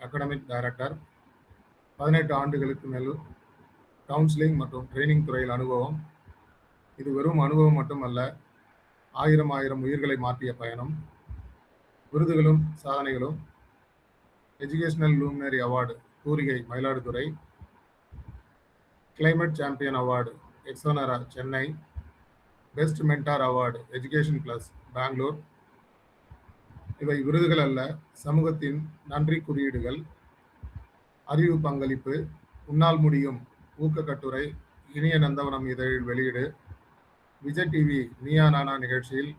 Academic director. 18 ஆண்டுகளுக்கு மேல் counselling மற்றும் ட்ரைனிங் துறையில் அனுபவம். இது வெறும் அனுபவம் மட்டுமல்ல, 1000 உயிர்களை மாற்றிய பயணம். விருதுகளும் சாதனைகளும்: educational luminary award Thoorigai Mayiladuthurai, climate champion award Exonora Chennai, best mentor award Education Plus Bangalore. இவை விருதுகள் அல்ல, சமூகத்தின் நன்றி குறியீடுகள். அறிவு பங்களிப்பு: உன்னால் முடியும் ஊக்க கட்டுரை இனிய நந்தவனம் இதழில் வெளியீடு. விஜய் டிவி நீயா நானா நிகழ்ச்சியில்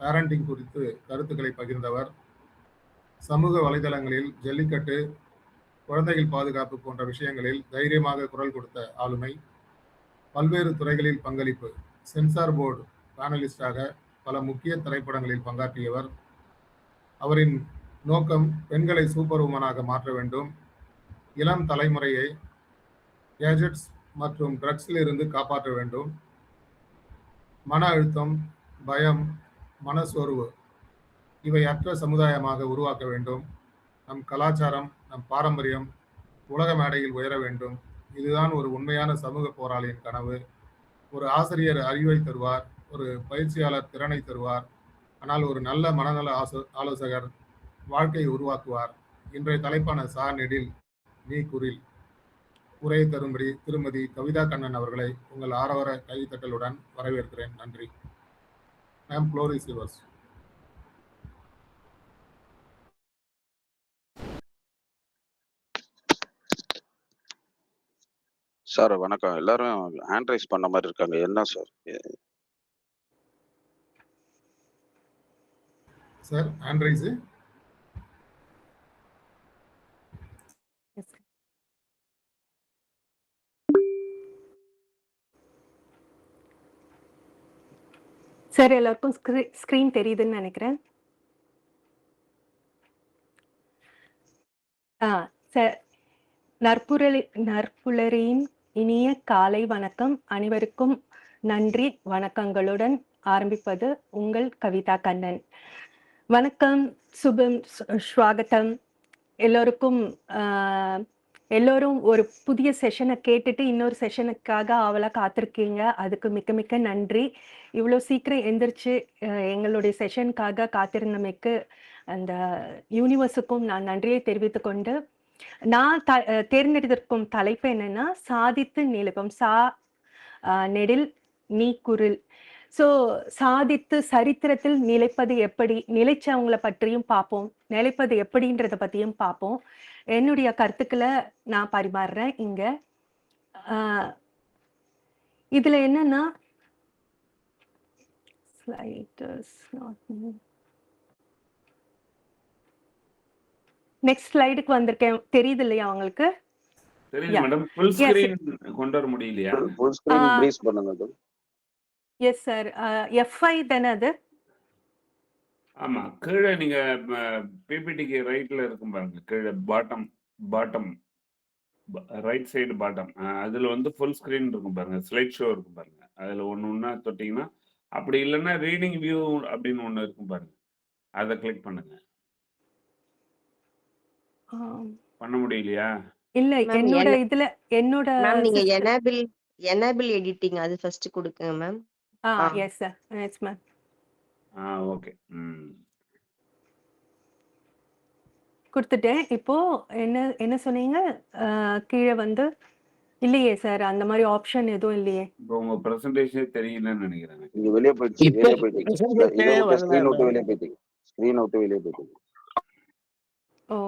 பேரண்டிங் குறித்து கருத்துக்களை பகிர்ந்தவர். சமூக வலைதளங்களில் ஜல்லிக்கட்டு, குழந்தைகள் பாதுகாப்பு போன்ற விஷயங்களில் தைரியமாக குரல் கொடுத்த ஆளுமை. பல்வேறு துறைகளில் பங்களிப்பு: சென்சார் போர்டு பேனலிஸ்டாக பல முக்கிய திரைப்படங்களில் பங்காற்றியவர். அவரின் நோக்கம் பெண்களை சூப்பர் உமனாக மாற்ற வேண்டும், இளம் தலைமுறையை கேஜெட்ஸ் மற்றும் ட்ரக்ஸில் இருந்து காப்பாற்ற வேண்டும். மன அழுத்தம், பயம், மனசோர்வு இவை அற்ற சமுதாயமாக உருவாக்க வேண்டும். நம் கலாச்சாரம், நம் பாரம்பரியம் உலக மேடையில் உயர வேண்டும். இதுதான் ஒரு உண்மையான சமூக போராளியின் கனவு. ஒரு ஆசிரியர் அறிவை தருவார், ஒரு பயிற்சியாளர் திறனை தருவார், ஆனால் ஒரு நல்ல மனநல ஆலோசகர் வாழ்க்கையை உருவாக்குவார். இன்றைய தலைப்பான சா நெடில் நீ குரில் உரையை தரும்படி திருமதி கவிதா கண்ணன் அவர்களை உங்கள் ஆரவார கைத்தட்டலுடன் வரவேற்கிறேன். நன்றி. Ma'am, floor is yours. Sir வணக்கம். எல்லாரும் ஹேண்ட் ரைஸ் பண்ண மாதிரி இருக்காங்க, என்ன sir? Sir hand rice. Sir எல்லாருக்கும் ஸ்கிரீன் தெரியுதுன்னு நினைக்கிறேன். சார், நற்புலரின் இனிய காலை வணக்கம். அனைவருக்கும் நன்றி வணக்கங்களுடன் ஆரம்பிப்பது உங்கள் கவிதா கண்ணன். வணக்கம், சுபம், ஸ்வாகத்தம் எல்லோருக்கும். எல்லோரும் ஒரு புதிய செஷனை கேட்டுட்டு இன்னொரு செஷனுக்காக ஆவலா காத்திருக்கீங்க. அதுக்கு மிக்க மிக்க நன்றி. இவ்வளோ சீக்கிரம் எந்திரிச்சு எங்களுடைய செஷனுக்காக காத்திருந்தமைக்கு அந்த யூனிவர்ஸுக்கும் நான் நன்றியை தெரிவித்து கொண்டு, நான் தேர்ந்தெடுத்திருக்கும் தலைப்பு என்னன்னா, சாதித்து நிலைப்போம். சா நெடில் நீ குரில். ஸோ சாதித்து சரித்திரத்தில் நிலைப்பது எப்படி, நிலைச்சவங்களை பற்றியும் பார்ப்போம், நிலைப்பது எப்படின்றத பற்றியும் பார்ப்போம். என்னுடைய கருத்துக்களை நான் பரிமாறுறேன் இங்க. இதுல என்னன்னா, நெக்ஸ்ட் ஸ்லைடுக்கு வந்திருக்கேன். தெரியுது இல்லையா உங்களுக்கு? தெரியுது மேடம். ஃபுல் ஸ்கிரீன் கொண்டு வர முடியலையா? ஃபுல் ஸ்கிரீன் ப்ளீஸ் பண்ணுங்க. Yes sir. F5 தானே அது? ஆமா, கீழே நீங்க பிபிடிக்கு ரைட்ல இருக்கும் பாருங்க, கீழே பாட்டம் ரைட் சைடு பாட்டம், அதுல வந்து ஃபுல் ஸ்கிரீன் இருக்கும் பாருங்க, ஸ்லைட் ஷோ இருக்கும் பாருங்க. அதுல ஒண்ணா தொட்டீங்கன்னா, அப்படி இல்லைன்னா ரீடிங் வியூ அப்படின்னு ஒண்ணு இருக்கும் பாருங்க, அதை கிளிக் பண்ணுங்க. பண்ண முடியலையா? இல்ல, என்னோட இதுல என்னோட நீங்க எனேபிள் எடிட்டிங் அது ஃபர்ஸ்ட் கொடுங்க ma'am. Yes sir. Yes ma'am. Okay. கொடுத்துட்டேன். இப்போ என்ன சொன்னீங்க? கீழே வந்து இல்லையே சார், அந்த மாதிரி ஆப்ஷன் எதுவும் இல்லையே. இப்போ உங்க பிரசன்டேஷன் தெரியலன்னு நினைக்கிறேன். நீங்க வெளியே போயிட்டீங்க. ஸ்கிரீன் விட்டு வெளியே போயிட்டீங்க. ஓ,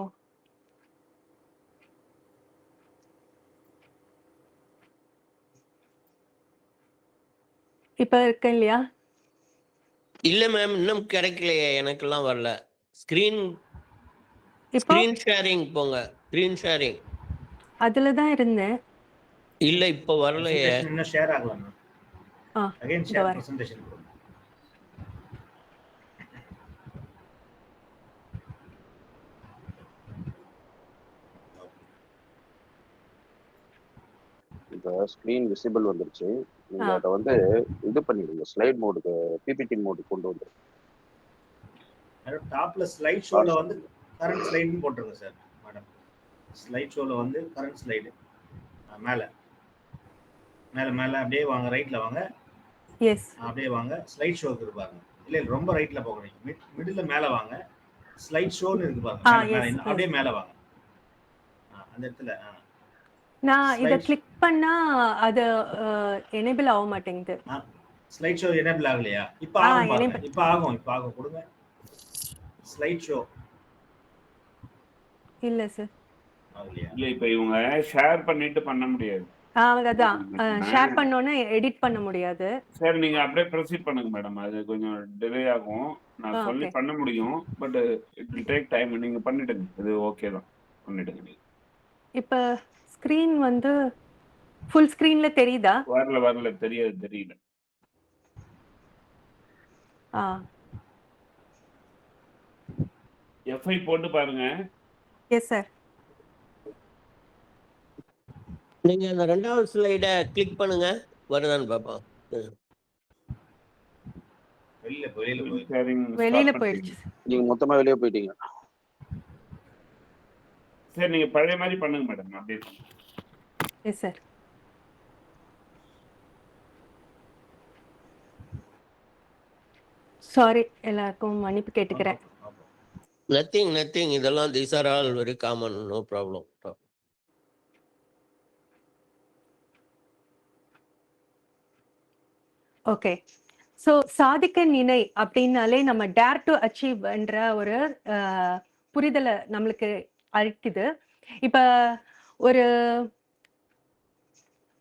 இப்ப இருக்கேன் இல்லையா? இல்ல மேம், இன்னும் கிடைக்கலையே, எனக்கெல்லாம் வரல. ஸ்கிரீன் ஷேரிங் போங்க. ஸ்கிரீன் ஷேரிங் அதுல தான் இருந்தேன். இல்ல, இப்ப வரலையே. இன்னும் ஷேர் ஆகல மேம். Again share presentation. இப்போ ஸ்கிரீன் விசிபிள் வந்துருச்சு. நீங்க அதை வந்து இது பண்ணிடுங்க, ஸ்லைட் மோடுக்கு, பிபிடி மோடுக்கு கொண்டு வந்துருங்க. டாப்ல ஸ்லைட் ஷோல வந்து கரண்ட் ஸ்லைட்னு போட்டுருங்க சார் மேடம். ஸ்லைட் ஷோவில் வந்து கரண்ட் ஸ்லைடு மேலே மேலே மேலே அப்படியே வாங்க, ரைட்டில் வாங்க, எஸ் அப்படியே வாங்க. ஸ்லைட் ஷோக்கு இருக்கு பாருங்க. இல்லை ரொம்ப ரைட்டில் போகிறீங்க, மிடில் மேலே வாங்க. ஸ்லைட் ஷோன்னு இருக்கு பாருங்க, மேலே மேலே இன்னும் அப்படியே மேலே வாங்க. அந்த இடத்துல நான் இத Slide- கிளிக் பண்ணா அது எனேபிள் ஆக மாட்டேங்குது. ஸ்லைட் ஷோ எனேபிள் ஆகலையா? இப்போ ஆ, ஆகும் பாருங்க. enable. இப்போ ஆகும் கொடுங்க. ஸ்லைட் ஷோ இல்ல சார். ஆகலையா? இல்ல இப்ப இவங்க ஷேர் பண்ணிட்டு பண்ண முடியாது. அதான் ஷேர் பண்ணோன்னே எடிட் பண்ண முடியாது. சரி நீங்க அப்படியே ப்ரொசீட் பண்ணுங்க மேடம். அது கொஞ்சம் டிலே ஆகும். நான் சொல்லி okay. பண்ண முடியும், but it will take time. நீங்க பண்ணிடுங்க, இது ஓகே தான், பண்ணிடுங்க. நீங்க இப்ப ஸ்கிரீன் வந்து ஃபுல் ஸ்கிரீன்ல தெரியுதா? வரல தெரியல. F5 போட்டு பாருங்க. Yes sir. நீங்க அந்த 2வது ஸ்லைடை கிளிக் பண்ணுங்க, வருதான்னு பார்ப்போம். வெளியில போய் Sharing வெளியில stop போயிடுச்சு. பண்ணிட்டீங்க. நீங்க மொத்தமா வெளியே போயிட்டீங்க. சரி நீங்க பழைய மாதிரி பண்ணுங்க மேடம், அப்படியே. Yes sir. சாரி, எல்லாருக்கும் மன்னிப்பு கேட்டுக்கிறேன். நத்திங், இதெல்லாம் these are all very common, no problem. Okay. So சாதிக்க நினை அப்படின்னாலே நம்ம டேர் டு அச்சீவ்ன்ற ஒரு புரிதலை நம்மளுக்கு அளிக்குது. இப்போ ஒரு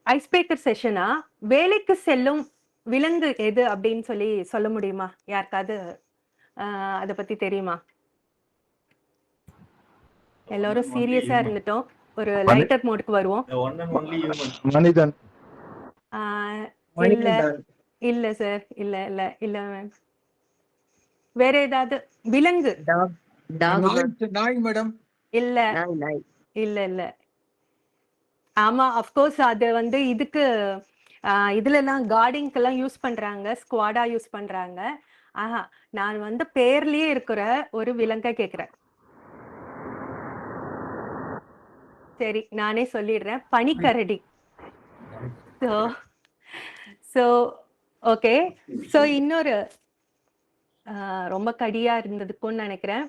ஐஸ் பிரேக்கர் செஷனா வேலைக்கு செல்லும் விலங்கு எது அப்படின்னு சொல்லி சொல்ல முடியுமா? யாருக்காவது அதை பத்தி தெரியுமா? எல்லாரும் சீரியஸா இருந்துட்டோம், ஒரு லைட்டர் மோடுக்கு வருவோம். மனிதன். இல்ல சார், இல்ல மேம். வேற ஏதாவது விலங்கு? நாய் மேடம். இல்ல. ஆமா, அஃப்கோர்ஸ் அது வந்து இதுக்கு இதுல எல்லாம் கார்டிங்க்கு எல்லாம் யூஸ் பண்றாங்க, ஸ்குவாடா யூஸ் பண்றாங்க. ஆஹா, நான் வந்து பேர்லயே இருக்கிற ஒரு விலங்கை கேக்குறேன். சரி, நானே சொல்லிடுறேன், பனிக்கரடி. So okay. ஸோ இன்னொரு ரொம்ப கடியா இருந்ததுக்குன்னு நினைக்கிறேன்.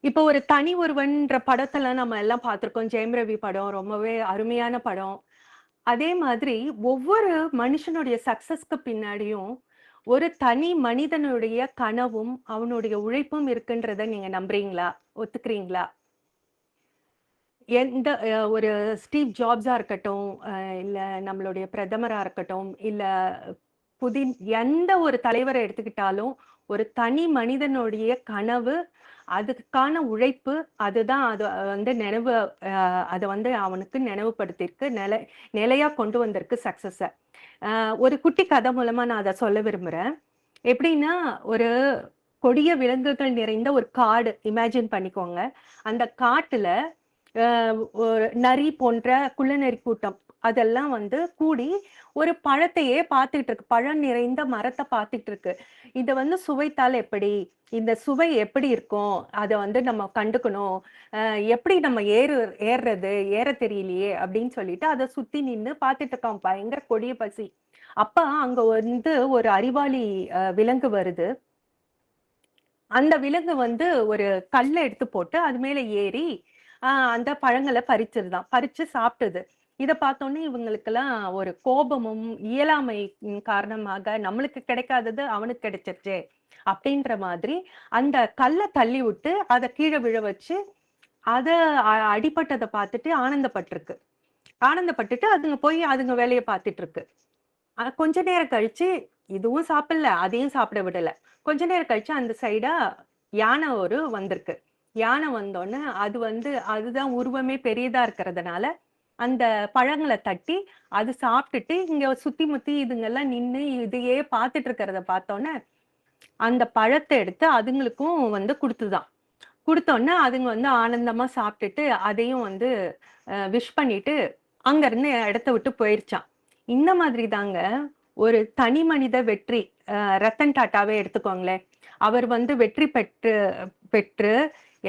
இப்போ ஒரு தனி ஒருவன்ற படத்தெல்லாம் நம்ம எல்லாம் பார்த்துருக்கோம். ஜெயம் ரவி படம் ரொம்பவே அருமையான படம். அதே மாதிரி ஒவ்வொரு மனுஷனுடைய சக்சஸ்க்கு பின்னாடியும் ஒரு தனி மனிதனுடைய கனவும் அவனுடைய உழைப்பும் இருக்குன்றத நீங்க நம்புறீங்களா? ஒத்துக்கிறீங்களா? எந்த ஒரு ஸ்டீவ் ஜாப்ஸா இருக்கட்டும், இல்ல நம்மளுடைய பிரதமரா இருக்கட்டும், இல்ல எந்த ஒரு தலைவரை எடுத்துக்கிட்டாலும் ஒரு தனி மனிதனுடைய கனவு, அதுக்கான உழைப்பு, அதுதான் அது வந்து அதை வந்து அவனுக்கு நினைவுபடுத்திருக்கு, நிலையா கொண்டு வந்திருக்கு சக்சஸ. ஒரு குட்டி கதை மூலமா நான் அதை சொல்ல விரும்புறேன். எப்படின்னா, ஒரு கொடிய விலங்குகள் நிறைந்த ஒரு காடு இமேஜின் பண்ணிக்கோங்க. அந்த காட்டுல ஒரு நரி போன்ற குள்ளநரி கூட்டம் அதெல்லாம் வந்து கூடி ஒரு பழத்தையே பார்த்துட்டு இருக்கு, பழம் நிறைந்த மரத்தை பார்த்துட்டு இருக்கு. இதை வந்து சுவைத்தால் எப்படி, இந்த சுவை எப்படி இருக்கும், அதை வந்து நம்ம கண்டுக்கணும், எப்படி நம்ம ஏறுறது, ஏற தெரியலையே அப்படின்னு சொல்லிட்டு அதை சுத்தி நின்று பார்த்துட்டு இருக்கான். பயங்கர கொடிய பசி. அப்ப அங்க வந்து ஒரு அறிவாளி விலங்கு வருது. அந்த விலங்கு வந்து ஒரு கல்லை எடுத்து போட்டு அது மேல ஏறி அந்த பழங்களை பறிச்சு சாப்பிட்டது. இதை பார்த்தோன்னே இவங்களுக்கெல்லாம் ஒரு கோபமும் இயலாமை காரணமாக நம்மளுக்கு கிடைக்காதது அவனுக்கு கிடைச்சிருச்சு அப்படின்ற மாதிரி அந்த கல்லை தள்ளி விட்டு அதை கீழே விழ வச்சு அதை அடிபட்டதை பார்த்துட்டு ஆனந்தப்பட்டுட்டு அதுங்க வேலையை பார்த்துட்டு இருக்கு. கொஞ்ச நேரம் கழிச்சு இதுவும் சாப்பிடல, அதையும் சாப்பிட விடல. கொஞ்ச நேரம் கழிச்சு அந்த சைடா யானை வந்திருக்கு. யானை வந்தோடனே அது வந்து அதுதான் உருவமே பெரியதா இருக்கிறதுனால அந்த பழங்களை தட்டி அது சாப்பிட்டுட்டு இங்க சுத்தி முத்தி இதுங்கெல்லாம் நின்று இதையே பார்த்துட்டு இருக்கிறத பார்த்தோன்னே அந்த பழத்தை எடுத்து அதுங்களுக்கும் வந்து கொடுத்தோன்னே அதுங்க வந்து ஆனந்தமா சாப்பிட்டுட்டு அதையும் வந்து விஷ் பண்ணிட்டு அங்க இருந்து இடத்த விட்டு போயிருச்சான். இந்த மாதிரி தாங்க ஒரு தனி மனித வெற்றி. ரத்தன் டாட்டாவே எடுத்துக்கோங்களேன். அவர் வந்து வெற்றி பெற்று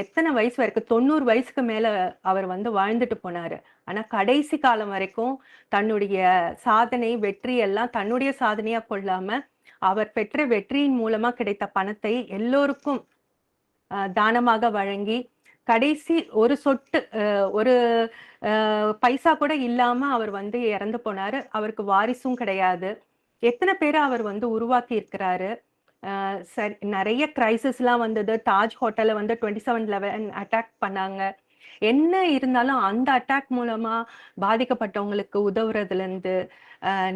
எத்தனை வயசு வரைக்கும் 90 வயசுக்கு மேல அவர் வந்து வாழ்ந்துட்டு போனாரு. ஆனா கடைசி காலம் வரைக்கும் தன்னுடைய சாதனை, வெற்றி எல்லாம் தன்னுடைய சாதனையா கொள்ளாம அவர் பெற்ற வெற்றியின் மூலமா கிடைத்த பணத்தை எல்லோருக்கும் தானமாக வழங்கி கடைசி ஒரு சொட்டு ஒரு பைசா கூட இல்லாம அவர் வந்து இறந்து போனாரு. அவருக்கு வாரிசும் கிடையாது. எத்தனை பேரை அவர் வந்து உருவாக்கி இருக்கிறாரு. சரி, நிறைய கிரைசிஸ்லாம் வந்தது. தாஜ் ஹோட்டலை வந்து 27/11 அட்டாக் பண்ணாங்க. என்ன இருந்தாலும் அந்த அட்டாக் மூலமா பாதிக்கப்பட்டவங்களுக்கு உதவுறதுல இருந்து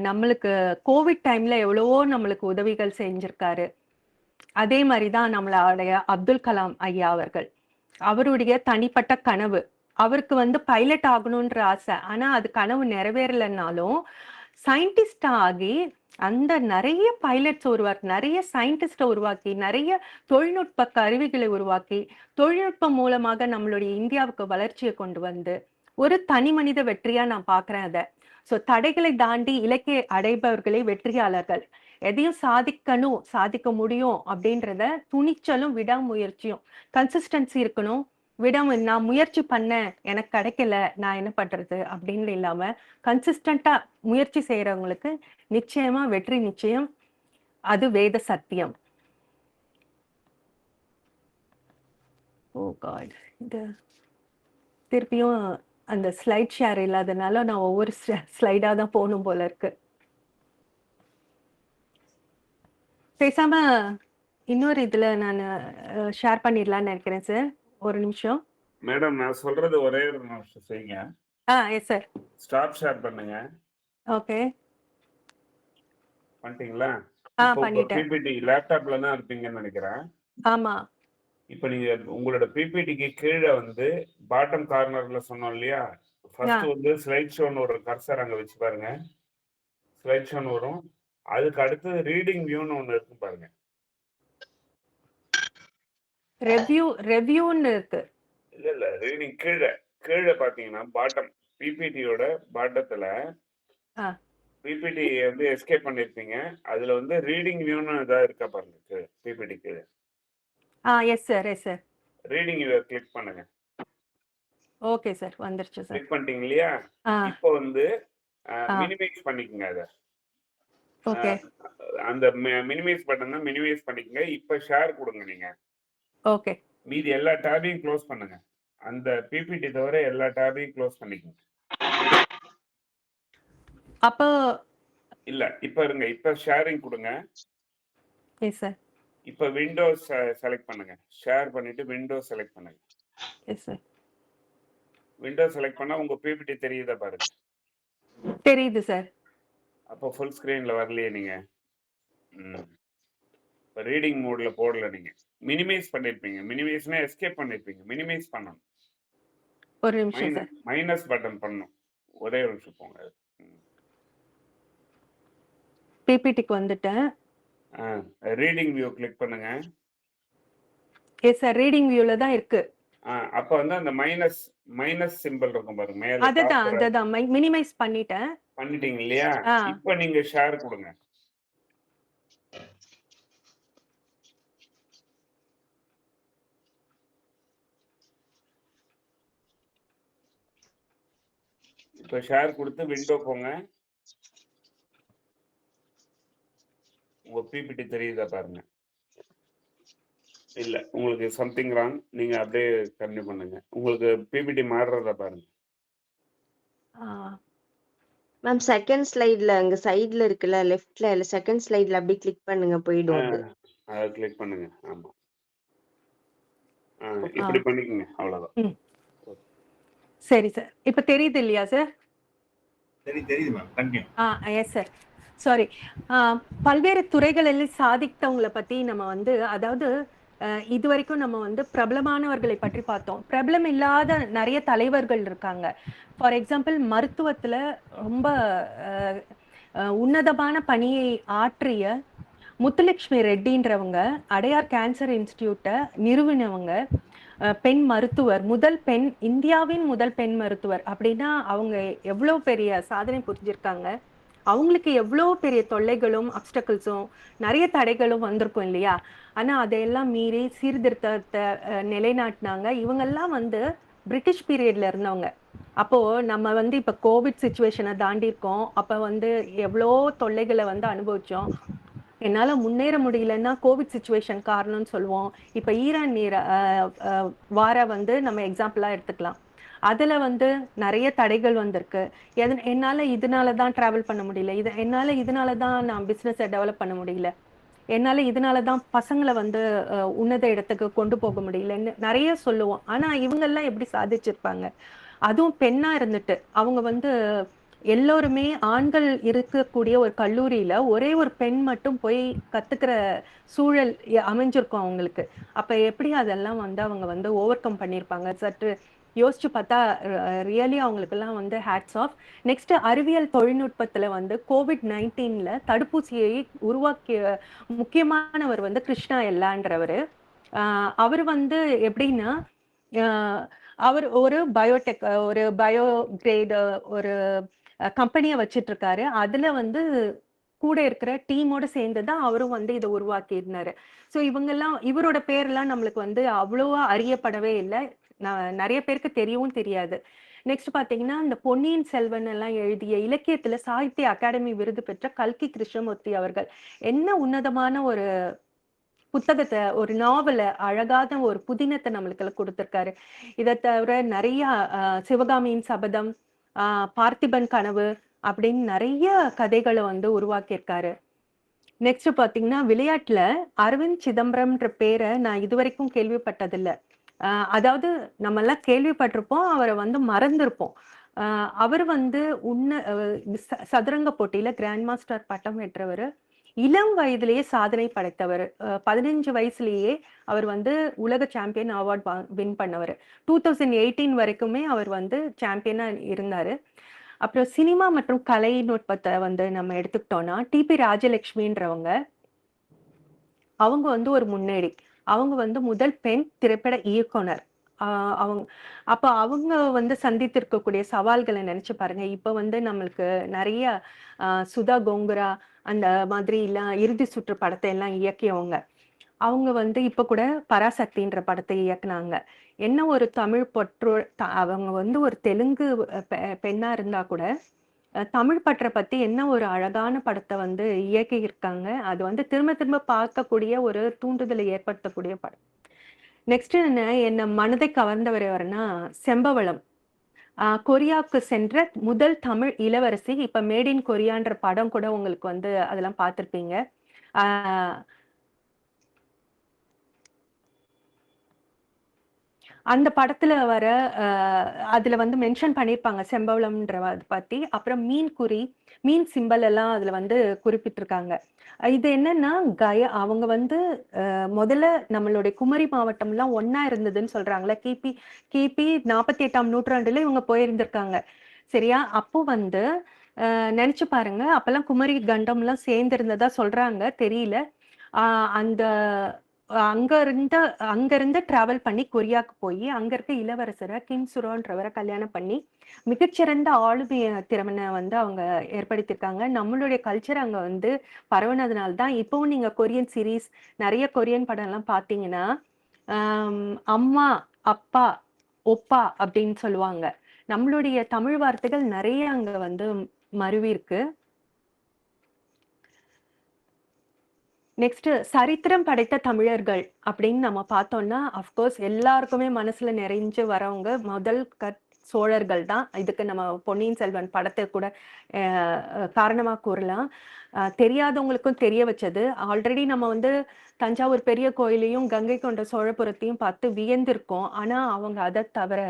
நம்மளுக்கு கோவிட் டைம்ல எவ்வளவோ நம்மளுக்கு உதவிகள் செஞ்சிருக்காரு. அதே மாதிரிதான் நம்மளுடைய அப்துல் கலாம் ஐயா அவர்கள். அவருடைய தனிப்பட்ட கனவு, அவருக்கு வந்து பைலட் ஆகணும்ன்ற ஆசை. ஆனா அது கனவு நிறைவேறலைன்னாலும் சயின்டிஸ்ட் ஆகி அந்த நிறைய பைலட்ஸ் உருவாக்கி, நிறைய சயின்டிஸ்ட உருவாக்கி, நிறைய தொழில்நுட்ப கருவிகளை உருவாக்கி, தொழில்நுட்பம் மூலமாக நம்மளுடைய இந்தியாவுக்கு வளர்ச்சியை கொண்டு வந்து ஒரு தனி மனித வெற்றியா நான் பாக்குறேன் அதை. சோ தடைகளை தாண்டி இலக்கை அடைபவர்களே வெற்றியாளர்கள். எதையும் சாதிக்கணும், சாதிக்க முடியும் அப்படின்றத துணிச்சலும் விடாமுயற்சியும், கன்சிஸ்டன்சி இருக்கணும். நான் முயற்சி பண்ணேன், எனக்கு கிடைக்கல, நான் என்ன பண்றது அப்படின்னு இல்லாம கன்சிஸ்டண்டா முயற்சி செய்யறவங்களுக்கு நிச்சயமா வெற்றி நிச்சயம். அது வேத சத்தியம். ஓ காட், இந்த திருப்பியும் அந்த ஸ்லைட் ஷேர் இல்லாதனால நான் ஒவ்வொரு ஸ்லைடா தான் போகணும் போல இருக்கு. பேசாம இன்னொரு இதுல நான் ஷேர் பண்ணிடலாம்னு நினைக்கிறேன் சார். ஒரு நிமிஷம் மேடம், நான் சொல்றது ஒரே ஒரு நிமிஷம் செய்யுங்க. Yes sir. ஸ்டாப் ஷேர் பண்ணுங்க. ஓகே, பண்ணிட்டீங்களா? பண்ணிட்டேன். பிபிடி லேப்டாப்ல தான் இருப்பீங்கன்னு நினைக்கிறேன். ஆமா. இப்போ நீங்க உங்களோட பிபிடிக்கு கீழே வந்து பாட்டம் கார்னர்ல சொன்னோம் இல்லையா, ஃபர்ஸ்ட் வந்து ஸ்லைட் ஷோன்னு ஒரு கர்சர் அங்க வச்சு பாருங்க. ஸ்லைட் ஷோன்னு வரும். அதுக்கு அடுத்து ரீடிங் வியூன்னு ஒன்று இருக்கு பாருங்க. ரெவ்யூன்னு இருக்கு. இல்ல ரீடிங் கீழே பாத்தீங்கன்னா பாட்டம் பிபிடியோட பாட்டத்துல பிபிடி வந்து எஸ்கேப் பண்ணிருப்பீங்க. அதுல வந்து ரீடிங் வியூன்னு ஏதாவது இருக்கா பாருங்க பிபிடி கீழே. Yes sir, yes sir. Reading view click பண்ணுங்க. ஓகே சார், வந்துருச்சு சார். கிளிக் பண்ணிட்டீங்க இல்லையா? இப்போ வந்து மினிமைஸ் பண்ணிக்கங்க. அத ஓகே, அந்த மினிமைஸ் பட்டன் தான் மினிமைஸ் பண்ணிக்கங்க. இப்போ ஷேர் கொடுங்க நீங்க. ஓகே. மீதி எல்லா டேபையும் க்ளோஸ் பண்ணுங்க. அந்த பிபிடி தவிர எல்லா டேபையும் க்ளோஸ் பண்ணிக்கங்க. அப்போ இல்ல இப்போ இருங்க, இப்போ ஷேரிங் கொடுங்க. Yes sir. இப்போ விண்டோஸ் செலக்ட் பண்ணுங்க. ஷேர் பண்ணிட்டு விண்டோஸ் செலக்ட் பண்ணுங்க. Yes sir. விண்டோஸ் செலக்ட் பண்ணா உங்க பிபிடி தெரியுதா பாருங்க. தெரியுது சார். அப்போ ஃபுல் ஸ்கிரீன்ல வரலையே நீங்க. இப்போ ரீடிங் மோட்ல போடல நீங்க. மினிமைஸ் பண்ணிருப்பீங்க. மினிமைஸ்னா எஸ்கேப் பண்ணிருப்பீங்க. மினிமைஸ் பண்ணணும். ஒரு நிமிஷம் சார். மைனஸ் பட்டன் பண்ணணும். ஒரே ஒரு நிமிஷம் போங்க. பிபிடிக்கு வந்துட்டேன். ரீடிங் வியூ கிளிக் பண்ணுங்க. எஸ் சார், ரீடிங் வியூல தான் இருக்கு. அப்ப வந்து அந்த மைனஸ் சிம்பிள் இருக்கும் பாருங்க மேல. அதுதான் மினிமைஸ் பண்ணிட்டேன். பண்ணிட்டீங்க இல்லையா? இப்போ நீங்க ஷேர் கொடுங்க. இப்போ ஷேர் கொடுத்து விண்டோ போங்க. உங்க பிபிடி தெரியுதா பாருங்க. இல்ல, உங்களுக்கு சம்திங் ராங். நீங்க அப்படியே கண்டினியூ பண்ணுங்க. உங்களுக்கு பிபிடி மாறுறதா பாருங்க. மேம் செகண்ட் ஸ்லைட்ல அங்க சைடுல இருக்குல்ல, லெஃப்ட்ல இல்ல செகண்ட் ஸ்லைட்ல அப்படியே கிளிக் பண்ணுங்க, போய்டும் அது. அதை கிளிக் பண்ணுங்க. ஆமா, இப்படி பண்ணிக்கங்க. அவ்வளவுதான். சரி சார். இப்ப தெரியுது இல்லையா சார்? தெரியுது ma'am. Continue. Yes sir. Sorry. பல்வேறு துறைகளில் சாதித்தவங்களை பத்தி நம்ம வந்து, அதாவது இது வரைக்கும் நம்ம வந்து பிரபலமானவர்களை பற்றி பார்த்தோம். பிரபலம் இல்லாத நிறைய தலைவர்கள் இருக்காங்க. ஃபார் எக்ஸாம்பிள் மருத்துவத்துல ரொம்ப உன்னதமான பணியை ஆற்றிய முத்துலட்சுமி ரெட்டின்றவங்க அடையார் கேன்சர் இன்ஸ்டிடியூட்டை நிறுவினவங்க. பெண் மருத்துவர், இந்தியாவின் முதல் பெண் மருத்துவர் அப்படின்னா அவங்க எவ்வளவு பெரிய சாதனை புரிஞ்சிருக்காங்க. அவங்களுக்கு எவ்வளோ பெரிய தொல்லைகளும் அப்டக்கிள்ஸும் நிறைய தடைகளும் வந்திருக்கும் இல்லையா? ஆனா அதையெல்லாம் மீறி சீர்திருத்தத்தை நிலைநாட்டினாங்க. இவங்கெல்லாம் வந்து பிரிட்டிஷ் பீரியட்ல இருந்தவங்க. அப்போ நம்ம வந்து இப்ப கோவிட் சுச்சுவேஷனை தாண்டி இருக்கோம். அப்ப வந்து எவ்வளோ தொல்லைகளை வந்து அனுபவிச்சோம். என்னால முன்னேற முடியலன்னா கோவிட் சுச்சுவேஷன் காரணம்னு சொல்லுவோம். இப்ப ஈரான் வார வந்து நம்ம எக்ஸாம்பிளா எடுத்துக்கலாம். அதுல வந்து நிறைய தடைகள் வந்திருக்கு. என்னால இதனாலதான் டிராவல் பண்ண முடியல, என்னால இதனாலதான் நான் பிசினஸை டெவலப் பண்ண முடியல, என்னால இதனாலதான் பசங்களை வந்து உன்னத இடத்துக்கு கொண்டு போக முடியலன்னு நிறைய சொல்லுவோம். ஆனா இவங்க எல்லாம் எப்படி சாதிச்சிருப்பாங்க? அதுவும் பெண்ணா இருந்துட்டு அவங்க வந்து எல்லோருமே ஆண்கள் இருக்கக்கூடிய ஒரு கல்லூரியில ஒரே ஒரு பெண் மட்டும் போய் கத்துக்கிற சூழல் அமைஞ்சிருக்கும் அவங்களுக்கு. அப்ப எப்படி அதெல்லாம் வந்து அவங்க வந்து ஓவர் கம் பண்ணியிருப்பாங்க? சற்று யோசிச்சு பார்த்தா ரியலி அவங்களுக்கெல்லாம் வந்து ஹேட்ஸ் ஆஃப். நெக்ஸ்ட் அறிவியல் தொழில்நுட்பத்துல வந்து COVID-19 தடுப்பூசியை உருவாக்கிய முக்கியமானவர் வந்து கிருஷ்ணா எல்லான்றவர். அவர் வந்து எப்படின்னா அவர் ஒரு பயோடெக் ஒரு பயோ கிரேட் ஒரு கம்பெனியை வச்சிட்டு இருக்காரு. அதுல வந்து கூட இருக்கிற டீமோட சேர்ந்து தான் அவரும் வந்து இதை உருவாக்கி இருந்தாரு. ஸோ இவங்கெல்லாம் இவரோட பேர்லாம் நம்மளுக்கு வந்து அவ்வளோவா அறியப்படவே இல்லை. நிறைய பேருக்கு தெரியவும் தெரியாது. நெக்ஸ்ட் பாத்தீங்கன்னா இந்த பொன்னியின் செல்வன் எல்லாம் எழுதிய இலக்கியத்துல சாகித்ய அகாடமி விருது பெற்ற கல்கி கிருஷ்ணமூர்த்தி அவர்கள் என்ன உன்னதமான ஒரு புத்தகத்தை, ஒரு நாவலை, அழகாத ஒரு புதினத்தை நம்மளுக்கு கொடுத்திருக்காரு. இதை தவிர நிறைய சிவகாமியின் சபதம், பார்த்திபன் கனவு அப்படின்னு நிறைய கதைகளை வந்து உருவாக்கியிருக்காரு. நெக்ஸ்ட் பாத்தீங்கன்னா விளையாட்டுல அரவிந்த் சிதம்பரம்ன்ற பேரை நான் இதுவரைக்கும் கேள்விப்பட்டதில்லை. அதாவது நம்ம எல்லாம் கேள்விப்பட்டிருப்போம், அவரை வந்து மறந்திருப்போம். அவர் வந்து சதுரங்க போட்டியில கிராண்ட் மாஸ்டர் பட்டம் பெற்றவர். இளம் வயதிலேயே சாதனை படைத்தவர். 15 வயசுலேயே அவர் வந்து உலக சாம்பியன் அவார்ட் வின் பண்ணவர். 2018 வரைக்குமே அவர் வந்து சாம்பியனா இருந்தாரு. அப்புறம் சினிமா மற்றும் கலை நுட்பத்தை வந்து நம்ம எடுத்துக்கிட்டோம்னா டிபி ராஜலட்சுமின்றவங்க, அவங்க வந்து ஒரு முன்னேறி. அவங்க வந்து முதல் பெண் திரைப்பட இயக்குனர். அவங்க அப்ப அவங்க வந்து சந்தித்திருக்கக்கூடிய சவால்களை நினைச்சு பாருங்க. இப்ப வந்து நம்மளுக்கு நிறைய சுதா கோங்குரா அந்த மாதிரி எல்லாம் இறுதி சுற்று படத்தை எல்லாம் இயக்கியவங்க. அவங்க வந்து இப்ப கூட பராசக்தின்ற படத்தை இயக்குனாங்க. என்ன ஒரு தமிழ் பற்று, அவங்க வந்து ஒரு தெலுங்கு பெண்ணா இருந்தா கூட தமிழ் பற்றை பத்தி என்ன ஒரு அழகான படத்தை வந்து இயக்கி இருக்காங்க. அது வந்து திரும்ப திரும்ப பார்க்கக்கூடிய ஒரு தூண்டுதலை ஏற்படுத்தக்கூடிய படம். நெக்ஸ்ட் என்ன மனதை கவர்ந்தவர் யாருன்னா செம்பவளம். கொரியாவுக்கு சென்ற முதல் தமிழ் இளவரசி. இப்ப மேட் இன் கொரியான்ற படம் கூட உங்களுக்கு வந்து அதெல்லாம் பார்த்திருப்பீங்க. அந்த படத்துல வர அதுல வந்து மென்ஷன் பண்ணியிருப்பாங்க செம்பவளம்ன்ற பத்தி. அப்புறம் மீன் சிம்பல் எல்லாம் அதுல வந்து குறிப்பிட்டிருக்காங்க. இது என்னன்னா அவங்க வந்து முதல்ல நம்மளுடைய குமரி மாவட்டம்லாம் ஒன்னா இருந்ததுன்னு சொல்றாங்களே. கிபி 48ஆம் நூற்றாண்டுல இவங்க போயிருந்திருக்காங்க. சரியா? அப்போ வந்து நினைச்சு பாருங்க, அப்பெல்லாம் குமரி கண்டம்லாம் சேர்ந்து இருந்ததா சொல்றாங்க, தெரியல. அந்த அங்க இருந்து டிராவல் பண்ணி கொரியாவுக்கு போய் அங்க இருக்க இளவரசரை கின்சுரோன்றவரை கல்யாணம் பண்ணி மிகச்சிறந்த ஆளுமை திறமனை வந்து அவங்க ஏற்படுத்தியிருக்காங்க. நம்மளுடைய கல்ச்சர் அங்க வந்து பரவுனதுனால்தான் இப்பவும் நீங்க கொரியன் சீரீஸ், நிறைய கொரியன் படம் எல்லாம் பாத்தீங்கன்னா அம்மா, அப்பா, ஒப்பா அப்படின்னு சொல்லுவாங்க. நம்மளுடைய தமிழ் வார்த்தைகள் நிறைய அங்க வந்து மருவி இருக்கு. நெக்ஸ்ட் சரித்திரம் படைத்த தமிழர்கள் அப்படின்னு நம்ம பார்த்தோம்னா அஃப்கோர்ஸ் எல்லாருக்குமே மனசுல நிறைஞ்சு வரவங்க முதல் சோழர்கள் தான். இதுக்கு நம்ம பொன்னியின் செல்வன் படத்தை கூட காரணமா கூறலாம். தெரியாதவங்களுக்கும் தெரிய வச்சது. ஆல்ரெடி நம்ம வந்து தஞ்சாவூர் பெரிய கோயிலையும் கங்கை கொண்ட சோழபுரத்தையும் பார்த்து வியந்திருக்கோம். ஆனா அவங்க அதை தவிர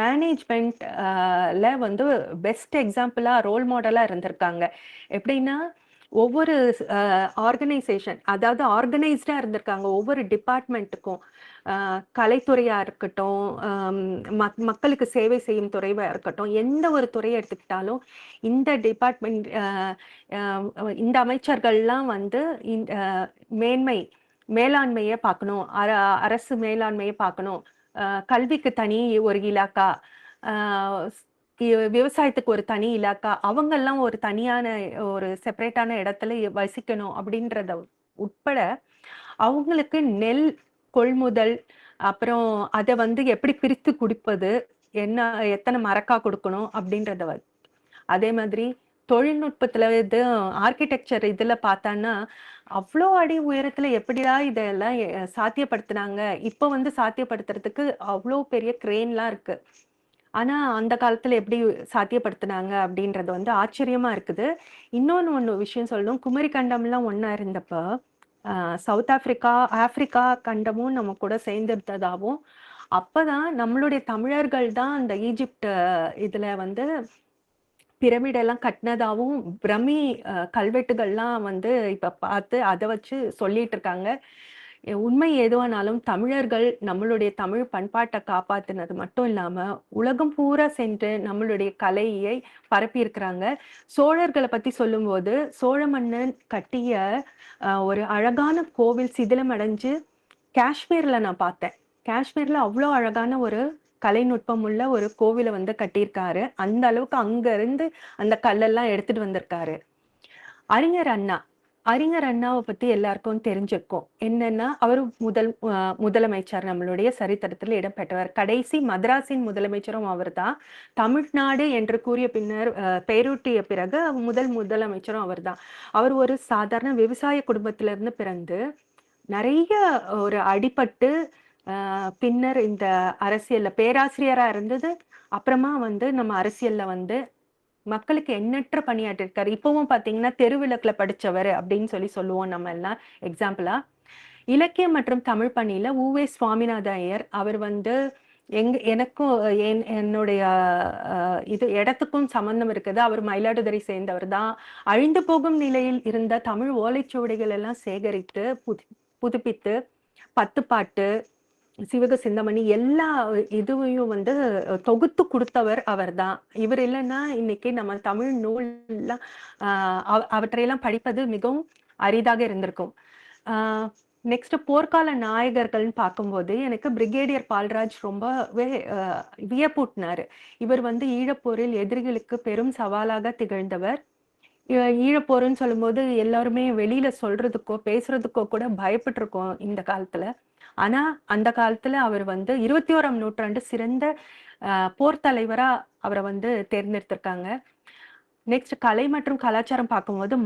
மேனேஜ்மெண்ட்ல வந்து பெஸ்ட் எக்ஸாம்பிளா ரோல் மாடலா இருந்திருக்காங்க. எப்படின்னா ஒவ்வொரு ஆர்கனைசேஷன், அதாவது ஆர்கனைஸ்டா இருந்திருக்காங்க. ஒவ்வொரு டிபார்ட்மெண்ட்டுக்கும் கலைத்துறையா இருக்கட்டும், மக்களுக்கு சேவை செய்யும் துறையா இருக்கட்டும், எந்த ஒரு துறையை எடுத்துக்கிட்டாலும் இந்த டிபார்ட்மெண்ட் இந்த அமைச்சர்கள்லாம் வந்து மேலாண்மையை பார்க்கணும், அரசு மேலாண்மையை பார்க்கணும், கல்விக்கு தனி ஒரு இலாக்கா, விவசாயத்துக்கு ஒரு தனி இலாக்கா, அவங்கெல்லாம் ஒரு தனியான ஒரு செப்பரேட்டான இடத்துல வசிக்கணும் அப்படின்றத உட்பட அவங்களுக்கு நெல் கொள்முதல், அப்புறம் அத வந்து எப்படி பிரித்து குடிப்பது, என்ன எத்தனை மரக்கா கொடுக்கணும் அப்படின்றத அதே மாதிரி தொழில்நுட்பத்துல இது ஆர்கிடெக்சர் இதுல பார்த்தான்னா அவ்வளோ அடி உயரத்துல எப்படிடா இதெல்லாம் சாத்தியப்படுத்தினாங்க. இப்ப வந்து சாத்தியப்படுத்துறதுக்கு அவ்வளோ பெரிய கிரேன்லாம் இருக்கு. ஆனா அந்த காலத்துல எப்படி சாத்தியப்படுத்தினாங்க அப்படின்றது வந்து ஆச்சரியமா இருக்குது. ஒண்ணு விஷயம் சொல்லணும். குமரி கண்டம்லாம் ஒண்ணா இருந்தப்ப சவுத் ஆப்பிரிக்கா, ஆப்பிரிக்கா கண்டமும் நம்ம கூட சேர்ந்திருந்ததாவும், அப்பதான் நம்மளுடைய தமிழர்கள் தான் அந்த ஈஜிப்ட் இதுல வந்து பிரமிட் எல்லாம் கட்டினதாவும் பிரமி கல்வெட்டுகள்லாம் வந்து இப்ப பார்த்து அதை வச்சு சொல்லிட்டு இருக்காங்க. உண்மை எதுவானாலும் தமிழர்கள் நம்மளுடைய தமிழ் பண்பாட்டை காப்பாத்தினது மட்டும் இல்லாம உலகம் பூரா சென்று நம்மளுடைய கலையை பரப்பி இருக்கிறாங்க. சோழர்களை பத்தி சொல்லும்போது சோழ மன்னன் கட்டிய ஒரு அழகான கோவில் சிதிலம் அடைஞ்சு காஷ்மீர்ல நான் பார்த்தேன். காஷ்மீர்ல அவ்வளோ அழகான ஒரு கலைநுட்பம் உள்ள ஒரு கோவிலை வந்து கட்டியிருக்காரு. அந்த அளவுக்கு அங்க இருந்து அந்த கல்லெல்லாம் எடுத்துட்டு வந்திருக்காரு. அறிஞர் அண்ணாவை பத்தி எல்லாருக்கும் தெரிஞ்சிருக்கும். என்னன்னா அவர் முதலமைச்சர், நம்மளுடைய சரித்திரத்தில் இடம்பெற்றவர். கடைசி மദ്രാസിன் முதலமைச்சரும் அவர் தான். தமிழ்நாடு என்று கூறிய பின்னர் பெயரூட்டிய பிறகு முதலமைச்சரும் அவர் தான். அவர் ஒரு சாதாரண விவசாய குடும்பத்திலிருந்து பிறந்து நிறைய ஒரு அடிபட்டு பின்னர் இந்த அரசியல்ல பேராசிரியரா இருந்தது. அப்புறமா வந்து நம்ம அரசியல்ல வந்து மக்களுக்கு எண்ணற்ற பணியாற்றிருக்காரு. இப்பவும் பாத்தீங்கன்னா தெருவிளக்குல படிச்சவர் அப்படின்னு சொல்லுவோம் நம்ம எல்லாம் எக்ஸாம்பிளா. இலக்கியம் மற்றும் தமிழ் பணியில உவே சுவாமிநாத ஐயர், அவர் வந்து எனக்கும் என்னுடைய இது இடத்துக்கும் சம்பந்தம் இருக்குது. அவர் மயிலாடுதுறை சேர்ந்தவர் தான். அழிந்து போகும் நிலையில் இருந்த தமிழ் ஓலைச்சுவடிகள் எல்லாம் சேகரித்து புதுப்பித்து பத்துப்பாட்டு, சிவக சிந்தாமணி எல்லா இதுவையும் வந்து தொகுத்து கொடுத்தவர் அவர் தான். இவர் இல்லைன்னா இன்னைக்கு நம்ம தமிழ் நூல்லாம் அவற்றையெல்லாம் படிப்பது மிகவும் அரிதாக இருந்திருக்கும். நெக்ஸ்ட் போர்க்கால நாயகர்கள்னு பார்க்கும்போது எனக்கு பிரிகேடியர் பால்ராஜ் ரொம்பவே வியப்பூட்டினாரு. இவர் வந்து ஈழப்போரில் எதிரிகளுக்கு பெரும் சவாலாக திகழ்ந்தவர். ஈழப்போருன்னு சொல்லும்போது எல்லாருமே வெளியில சொல்றதுக்கோ பேசுறதுக்கோ கூட பயப்பட்டு இருக்கோம் இந்த காலத்துல. ஆனா அந்த காலத்துல அவர் வந்து 21ஆம் நூற்றாண்டு சிறந்த போர் தலைவரா அவரை வந்து தேர்ந்தெடுத்திருக்காங்க. நெக்ஸ்ட் கலை மற்றும் கலாச்சாரம் பார்க்கும்போது